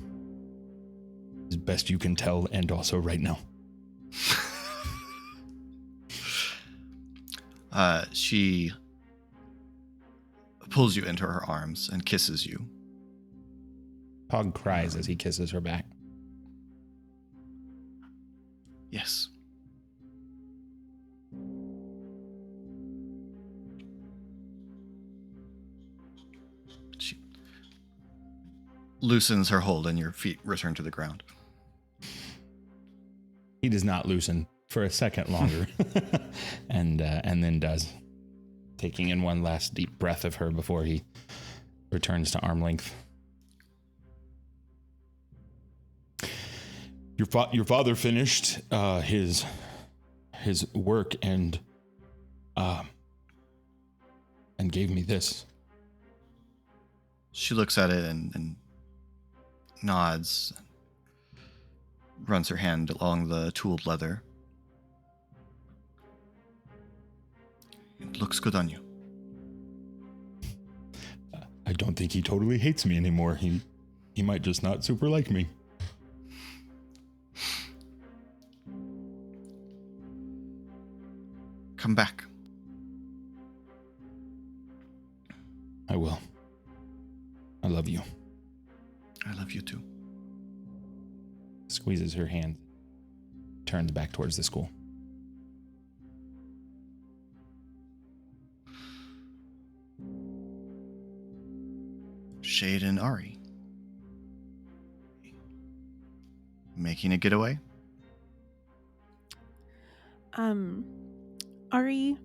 As best you can tell, and also right now. She pulls you into her arms and kisses you. Pog cries as he kisses her back. Yes. She loosens her hold and your feet return to the ground. He does not loosen for a second longer, and then does, taking in one last deep breath of her before he returns to arm length. Your father finished his work and gave me this. She looks at it and nods, runs her hand along the tooled leather. It looks good on you. I don't think he totally hates me anymore. He might just not super like me. Come back. I will. I love you. I love you too. Squeezes her hand, turns back towards the school. Shade and Ari. Making a getaway? Ari,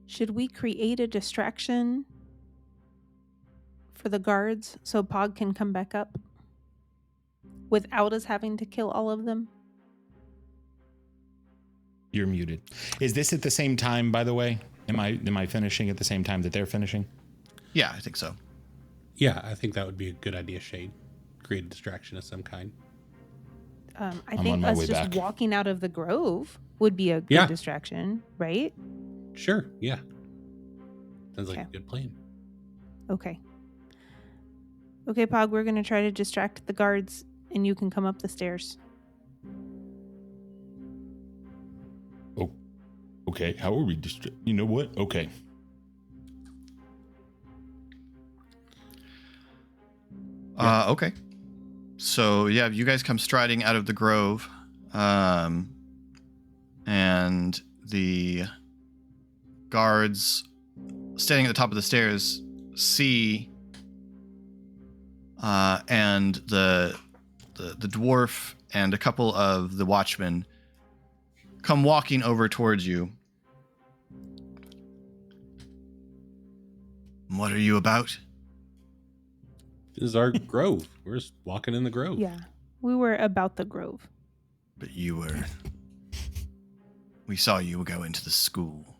should we create a distraction for the guards so Pog can come back up without us having to kill all of them? You're muted. Is this at the same time, by the way? Am I finishing at the same time that they're finishing? Yeah, I think so. Yeah, I think that would be a good idea, Shade. Create a distraction of some kind. I I'm think on my us way just back. walking out of the grove would be a good distraction, right? Sure, yeah. Sounds like Okay. a good plan. Okay. Okay, Pog, we're going to try to distract the guards and you can come up the stairs. Oh, okay. How are we you know what? Okay. Okay. So, yeah, you guys come striding out of the grove. And the guards standing at the top of the stairs see and the dwarf and a couple of the watchmen come walking over towards you. What are you about? This is our grove. We're just walking in the grove. Yeah, we were about the grove. But you were... We saw you go into the school.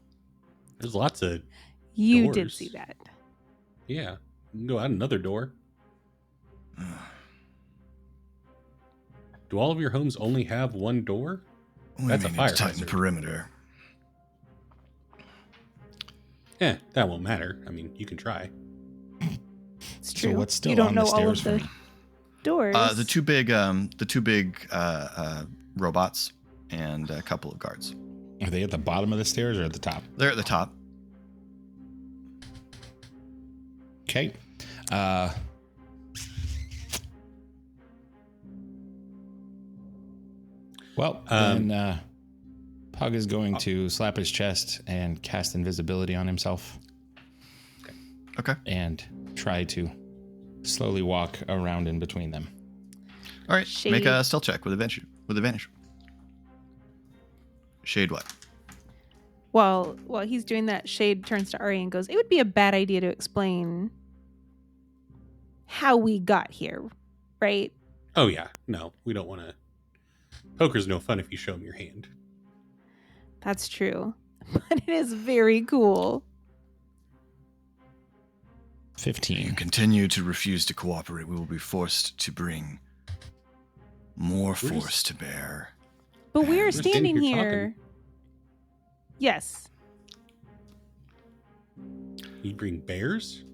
There's lots of You doors. did see that. Yeah. You can go out another door. Do all of your homes only have one door? That's a fire tighten hazard. perimeter. Yeah, that won't matter. I mean, you can try. It's true. So what's still you don't on know the all stairs of for the me? doors. The two big robots and a couple of guards. Are they at the bottom of the stairs or at the top? They're at the top. Okay. Well, then Pug is going to slap his chest and cast invisibility on himself. Okay. And try to slowly walk around in between them. All right. Shade. Make a stealth check with advantage. Shade what? While he's doing that, Shade turns to Ari and goes, "It would be a bad idea to explain how we got here, right?" Oh, yeah. No, we don't want to. Poker's no fun if you show them your hand. That's true. But it is very cool. 15. Continue to refuse to cooperate. We will be forced to bring more force to bear. But we're We're standing standing here here. Yes. You bring bears?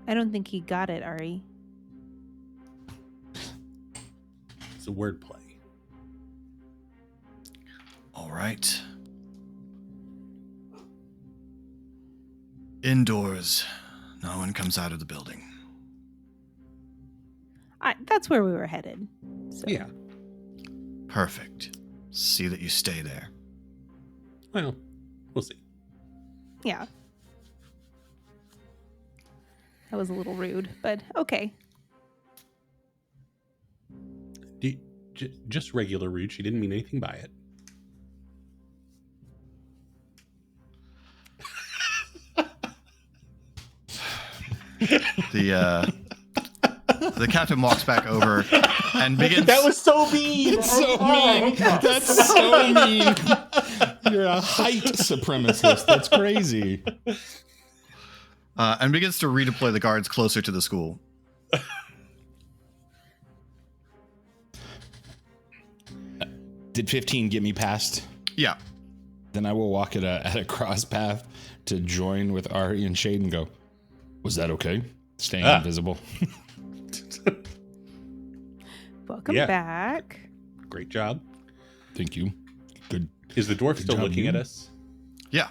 I don't think he got it, Ari. It's a wordplay. All right. Indoors. No one comes out of the building. That's where we were headed. So. Yeah. Perfect. See that you stay there. Well, we'll see. Yeah. That was a little rude, but okay. Just regular rude. She didn't mean anything by it. The captain walks back over and begins. That was so mean. It's so mean. That's so mean. You're a height supremacist. That's crazy. And begins to redeploy the guards closer to the school. Did 15 get me past? Yeah. Then I will walk at a cross path to join with Ari and Shade and go, was that okay? Staying invisible. Welcome back. Great job. Thank you. Good. Is the dwarf still job, looking you. at us? Yeah.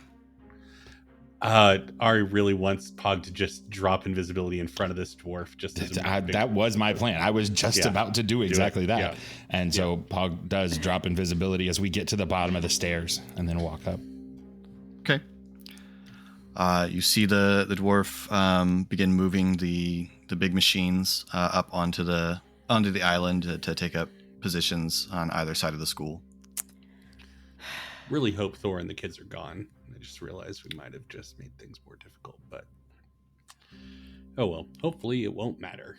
Ari really wants Pog to just drop invisibility in front of this dwarf. Just as That was my plan. I was just about to do exactly that. Yeah. And so Pog does drop invisibility as we get to the bottom of the stairs and then walk up. Okay. You see the dwarf begin moving the big machines up onto the island to take up positions on either side of the school. Really hope Thor and the kids are gone. I just realized we might have just made things more difficult, but oh well. Hopefully it won't matter.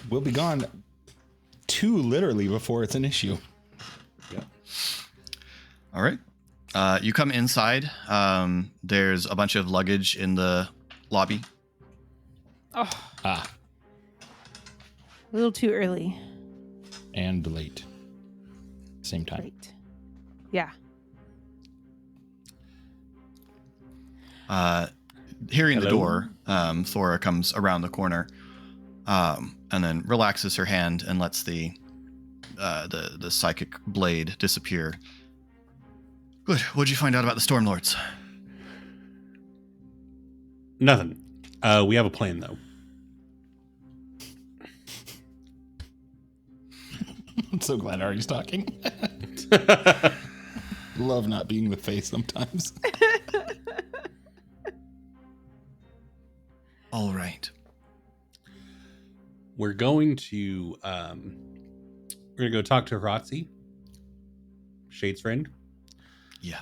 We'll be gone too literally before it's an issue. Yeah. All right. You come inside. There's a bunch of luggage in the lobby. Oh, Ah, a little too early. and late. Same time. Right. Yeah. Hearing the Hello? door, Thora comes around the corner, and then relaxes her hand and lets the psychic blade disappear. Good. What'd you find out about the Stormlords? Nothing. We have a plan though. I'm so glad Ari's talking. Love not being the face sometimes. All right. We're going to go talk to Horatzi, Shade's friend. Yeah.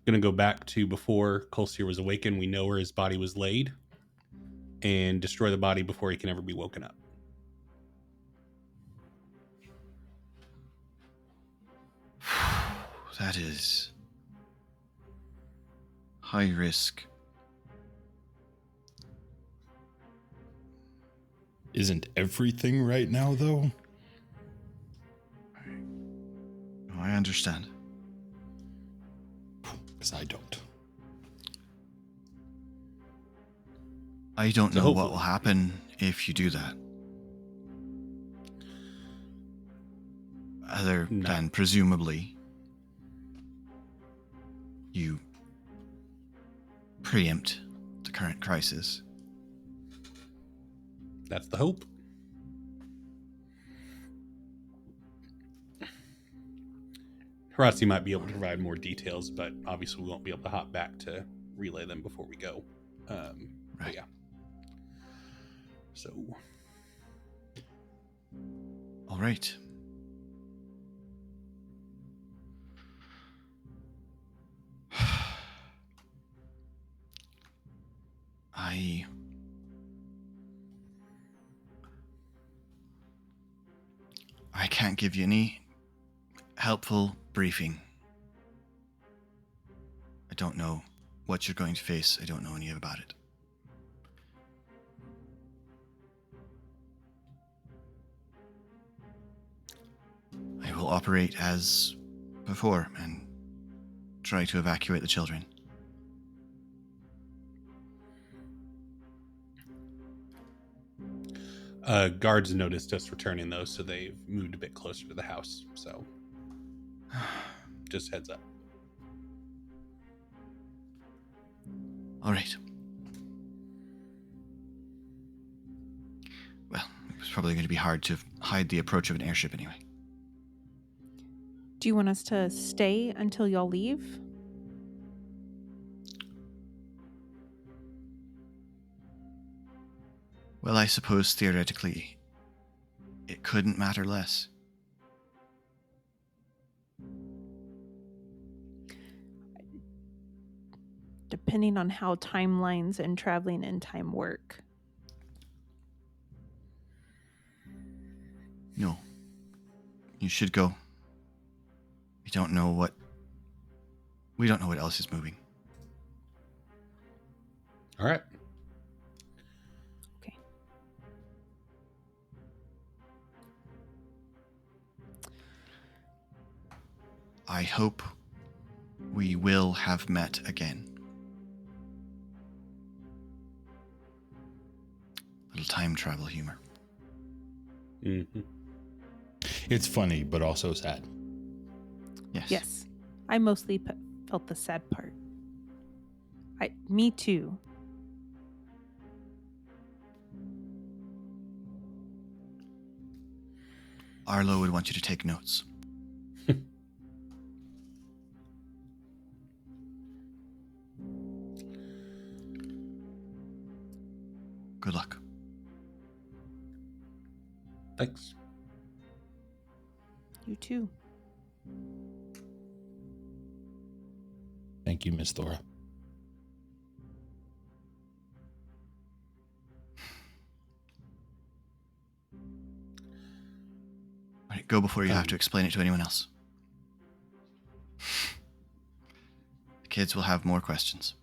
Gonna go back to before Kolsir was awakened. We know where his body was laid, and destroy the body before he can ever be woken up. That is high risk. Isn't everything right now, though? I understand. Because I don't. I don't So know what hopefully- will happen if you do that. Other No. than presumably you preempt the current crisis. That's the hope. Horatzi might be able to provide more details, but obviously we won't be able to hop back to relay them before we go. But Right. yeah. So All right. I can't give you any helpful briefing. I don't know what you're going to face. I don't know any about it. I will operate as before and try to evacuate the children. guards noticed us returning though, so they've moved a bit closer to the house. So just heads up. All right. Well, it was probably going to be hard to hide the approach of an airship anyway. Do you want us to stay until y'all leave? Well, I suppose theoretically, it couldn't matter less. depending on how timelines and traveling in time work. No. You should go. We don't know what else is moving. All right. Okay. I hope we will have met again. Little time travel humor. Mm-hmm. It's funny, but also sad. Yes. Yes. I mostly felt the sad part. Me too. Arlo would want you to take notes. Good luck. Thanks. You too. Thank you, Miss Thora. All right, go before you have to explain it to anyone else. The kids will have more questions.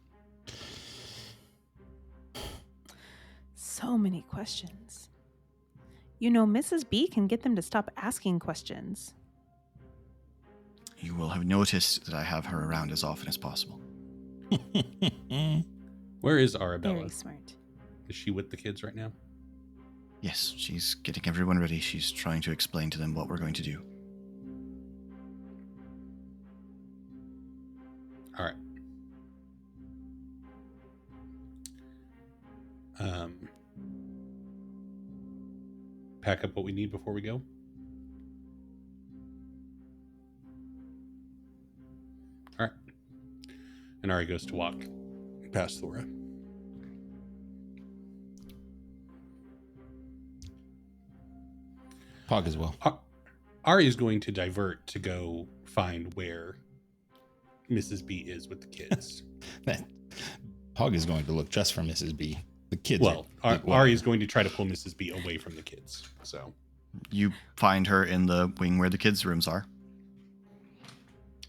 So many questions. You know, Mrs. B can get them to stop asking questions. You will have noticed that I have her around as often as possible. Where is Arabella? Very smart. Is she with the kids right now? Yes, she's getting everyone ready. She's trying to explain to them what we're going to do. All right. Pack up what we need before we go. All right. And Ari goes to walk past Thora. Pog as well. Ari is going to divert to go find where Mrs. B is with the kids. Pog is going to look just for Mrs. B. The kids. Well, Ari is going to try to pull Mrs. B away from the kids. So You find her in the wing where the kids' rooms are.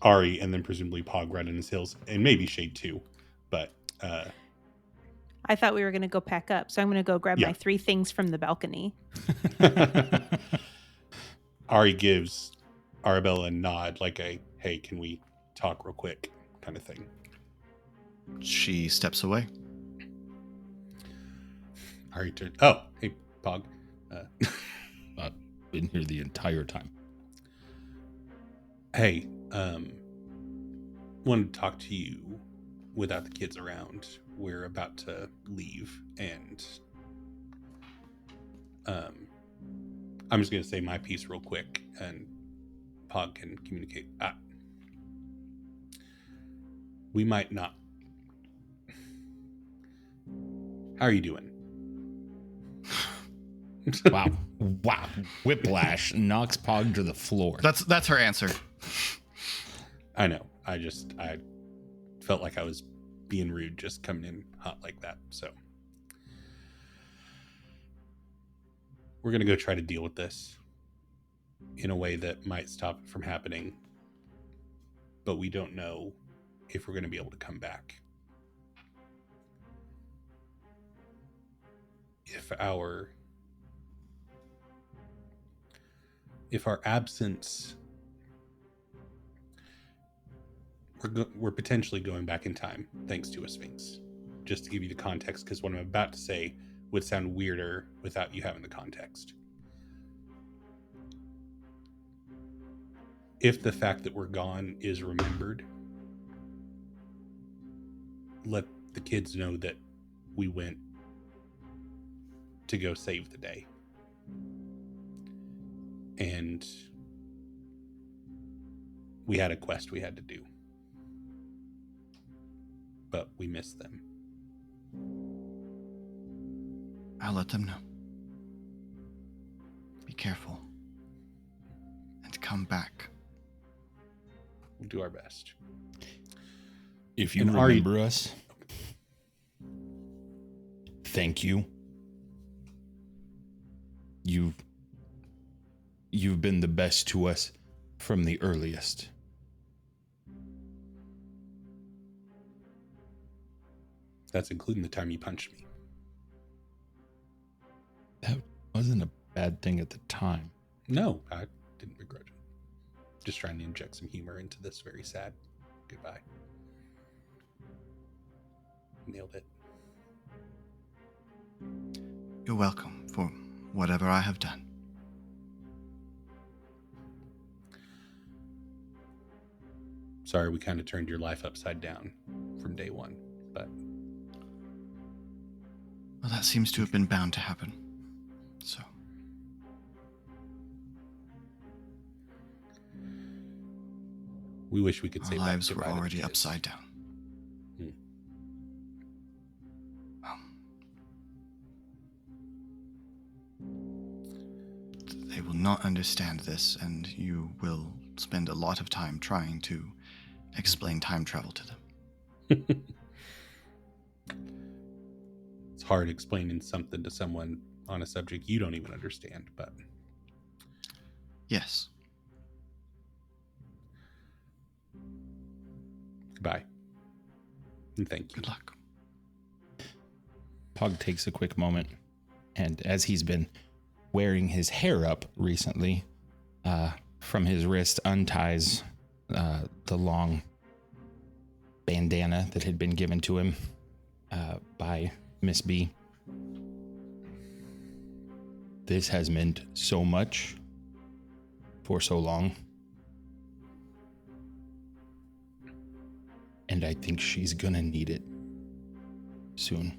Ari and then presumably Pog right in his heels, and maybe Shade too. But I thought we were going to go pack up, so I'm going to go grab my 3 things from the balcony. Ari gives Arabella a nod, like a, hey, can we talk real quick kind of thing. She steps away. Ari turns. Oh, hey, Pog. I've been here the entire time. Hey, wanted to talk to you without the kids around. We're about to leave, and I'm just going to say my piece real quick, and Pog can communicate. We might not. How are you doing? Wow. Whiplash knocks Pog to the floor. That's her answer. I know. I felt like I was being rude just coming in hot like that. So we're going to go try to deal with this in a way that might stop it from happening. But we don't know if we're going to be able to come back. If our absence, we're potentially going back in time thanks to a Sphinx. Just to give you the context, because what I'm about to say would sound weirder without you having the context. If the fact that we're gone is remembered, let the kids know that we went to go save the day. And we had a quest we had to do. But we missed them. I'll let them know. Be careful. And come back. We'll do our best. If you And remember us, thank you. You've been the best to us from the earliest. That's including the time you punched me. That wasn't a bad thing at the time. No, I didn't begrudge it. Just trying to inject some humor into this very sad goodbye. Nailed it. You're welcome for whatever I have done. Sorry, we kind of turned your life upside down from day one, but... Well, that seems to have been bound to happen. So... we wish we could say our lives were goodbye to the already kids. upside down. They will not understand this, and you will spend a lot of time trying to explain time travel to them. It's hard explaining something to someone on a subject you don't even understand, but... Yes. Goodbye. And thank you. Good luck. Pog takes a quick moment, and as he's been wearing his hair up recently, from his wrist unties the long bandana that had been given to him by Miss B. This has meant so much for so long. And I think she's gonna need it soon.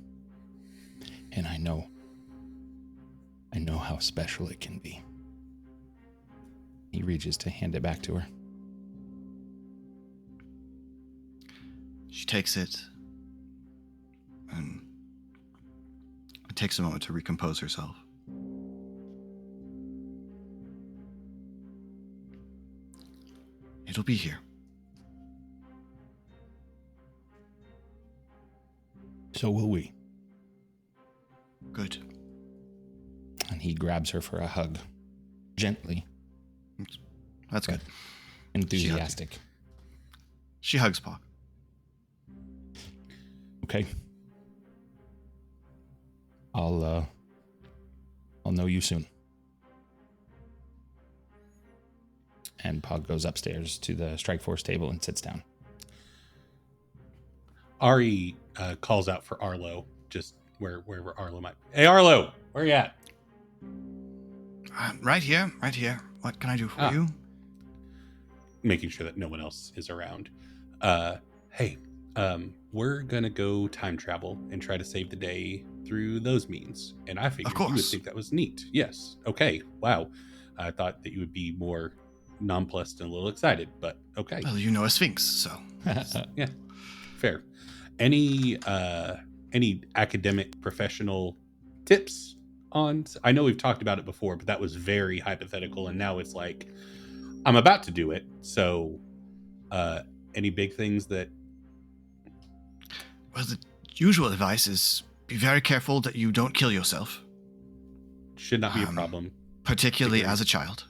And I know how special it can be. He reaches to hand it back to her. She takes it, and it takes a moment to recompose herself. It'll be here. So will we. Good. And he grabs her for a hug. Gently. That's good. Enthusiastic. She hugs Pac. Okay. I'll know you soon. And Pog goes upstairs to the Strike Force table and sits down. Ari calls out for Arlo, just wherever Arlo might be. Hey, Arlo, where you at? Right here. What can I do for you? Making sure that no one else is around. Hey, we're gonna go time travel and try to save the day through those means. And I figured you would think that was neat. Yes. Okay. Wow. I thought that you would be more nonplussed and a little excited, but okay. Well, you know a sphinx, so. Yeah. Fair. Any academic professional tips on? I know we've talked about it before, but that was very hypothetical, and now it's like I'm about to do it. So, any big things that? Well, the usual advice is be very careful that you don't kill yourself. Should not be a problem, particularly as a child.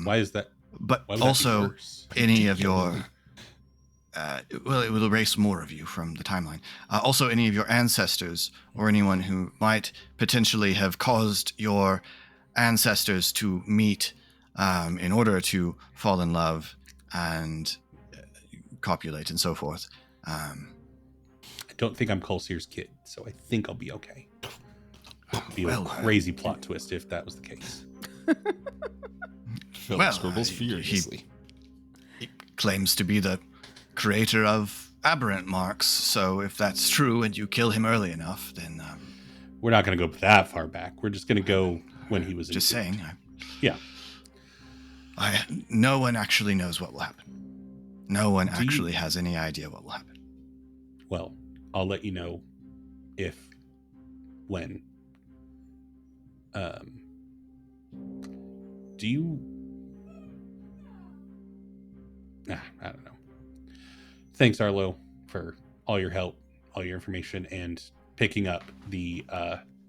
Why is that? But also, any of your it will erase more of you from the timeline. Also, any of your ancestors or anyone who might potentially have caused your ancestors to meet in order to fall in love and copulate and so forth. I don't think I'm Colsear's kid, so I think I'll be okay. It'd be a crazy plot twist if that was the case. Philip scribbles furiously. He claims to be the creator of aberrant marks, so if that's true and you kill him early enough, then... we're not going to go that far back. We're just going to go when he was... Just saying. Yeah. No one actually knows what will happen. No one actually has any idea what will happen. Well, I'll let you know when. Do you... I don't know. Thanks, Arlo, for all your help, all your information, and picking up the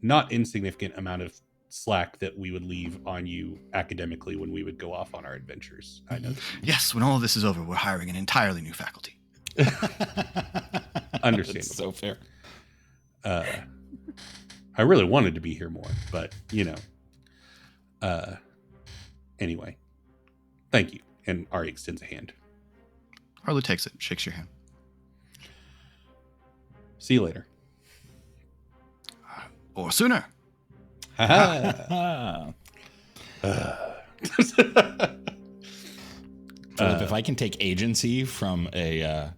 not insignificant amount of slack that we would leave on you academically when we would go off on our adventures. I know. Yes, when all of this is over, we're hiring an entirely new faculty. Understandable. That's so fair. I really wanted to be here more, but anyway, thank you. And Ari extends a hand. Harley takes it, shakes your hand. See you later. Or sooner. Philip, if I can take agency from a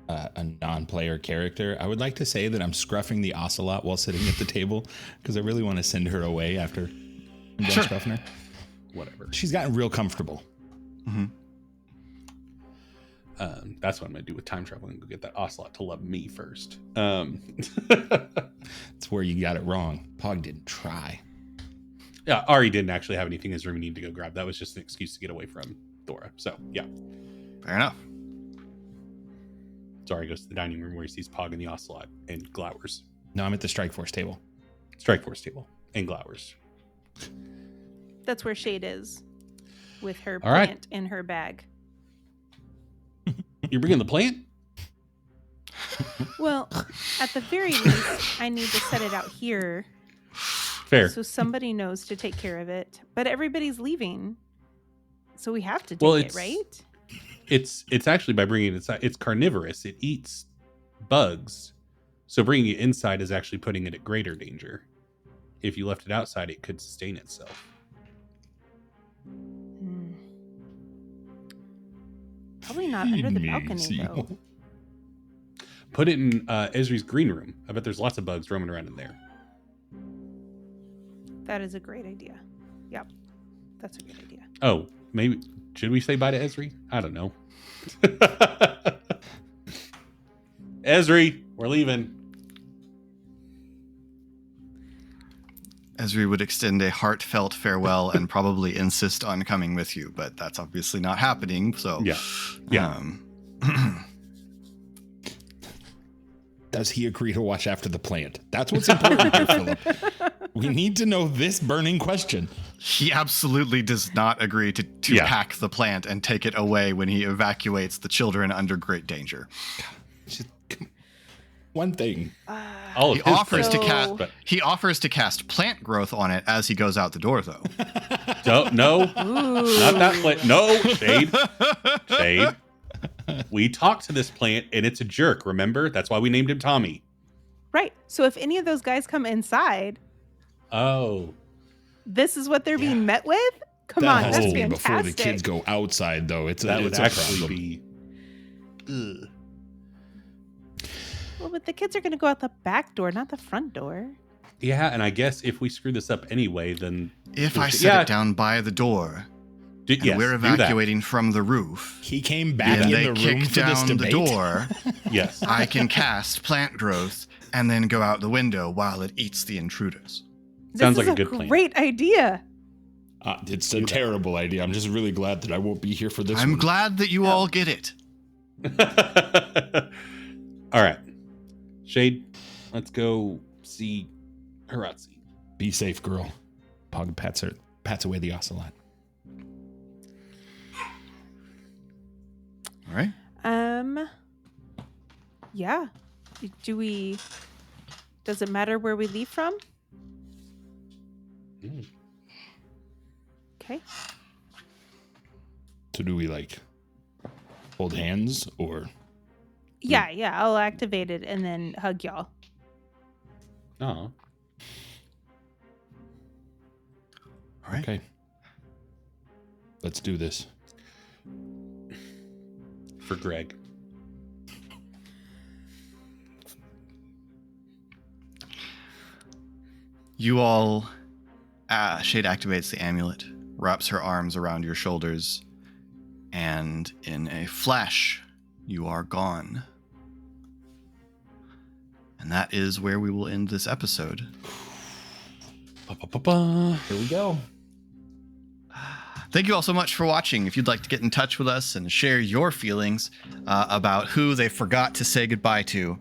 non-player character, I would like to say that I'm scruffing the ocelot while sitting at the table because I really want to send her away after I'm done scruffing her. Whatever. She's gotten real comfortable. Mm-hmm. That's what I'm going to do with time travel and go get that ocelot to love me first. That's where you got it wrong. Pog didn't try. Yeah, Ari didn't actually have anything in his room he needed to go grab. That was just an excuse to get away from Thora. So, yeah. Fair enough. So Ari goes to the dining room where he sees Pog and the ocelot and glowers. No, I'm at the Strike Force table. Strike Force table and glowers. That's where Shade is with her All right. plant in her bag. You're bringing the plant? Well, at the very least, I need to set it out here Fair. so somebody knows to take care of it. But everybody's leaving, so we have to take Well, it, right? It's actually by bringing it inside. It's carnivorous. It eats bugs. So bringing it inside is actually putting it at greater danger. If you left it outside, it could sustain itself. Probably not under the balcony, though. Put it in Esri's green room. I bet there's lots of bugs roaming around in there. That is a great idea. Yep, that's a good idea. Oh, maybe. Should we say bye to Esri? I don't know. Esri, we're leaving. Esri would extend a heartfelt farewell and probably insist on coming with you, but that's obviously not happening. So, Yeah. Does he agree to watch after the plant? That's what's important here, Philip. We need to know this burning question. He absolutely does not agree to pack the plant and take it away when he evacuates the children under great danger. Just one thing. He offers to cast plant growth on it as he goes out the door, though. No, not that plant. No, Shade. We talked to this plant, and it's a jerk, remember? That's why we named him Tommy. Right. So if any of those guys come inside, this is what they're being met with? Come on, that's fantastic. Before the kids go outside, though. That would actually be... Ugh. Well, but the kids are going to go out the back door, not the front door. Yeah, and I guess if we screw this up anyway, then... If I set it down by the door, and we're evacuating from the roof, he came back and in they the room kick for this down debate. the door, yes, I can cast plant growth and then go out the window while it eats the intruders. Sounds like a good good plan. Great idea. It's a terrible idea. I'm just really glad that I won't be here for this I'm one. glad that you all get it. All right. Shade, let's go see Haratsi. Be safe, girl. Pog pats away the ocelot. All right. Yeah. Does it matter where we leave from? Okay. So do we hold hands or? Yeah, I'll activate it and then hug y'all. Oh. All right. Okay. Let's do this. For Greg. You all, Shade activates the amulet, wraps her arms around your shoulders, and in a flash, you are gone. And that is where we will end this episode. Here we go. Thank you all so much for watching. If you'd like to get in touch with us and share your feelings about who they forgot to say goodbye to,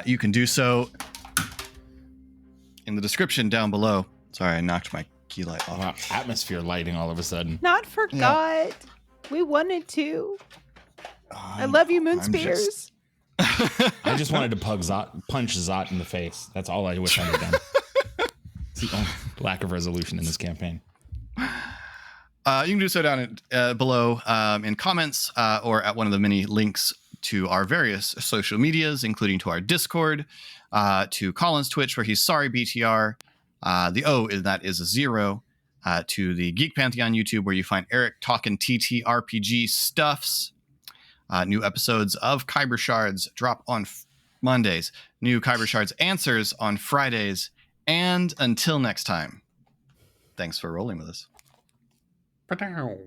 you can do so in the description down below. Sorry, I knocked my key light off. Wow, atmosphere lighting all of a sudden. Not forgot. We wanted to. I love you, Moon Spears. I just wanted to punch Zot in the face. That's all I wish I had done. It's the only lack of resolution in this campaign. You can do so down below in comments or at one of the many links to our various social medias, including to our Discord, to Colin's Twitch, where he's sorry BTR. The O in that is a 0. To the Geek Pantheon YouTube, where you find Eric talking TTRPG stuffs. New episodes of Khyber Shards drop on Mondays. New Khyber Shards answers on Fridays. And until next time, thanks for rolling with us. Ba-dow.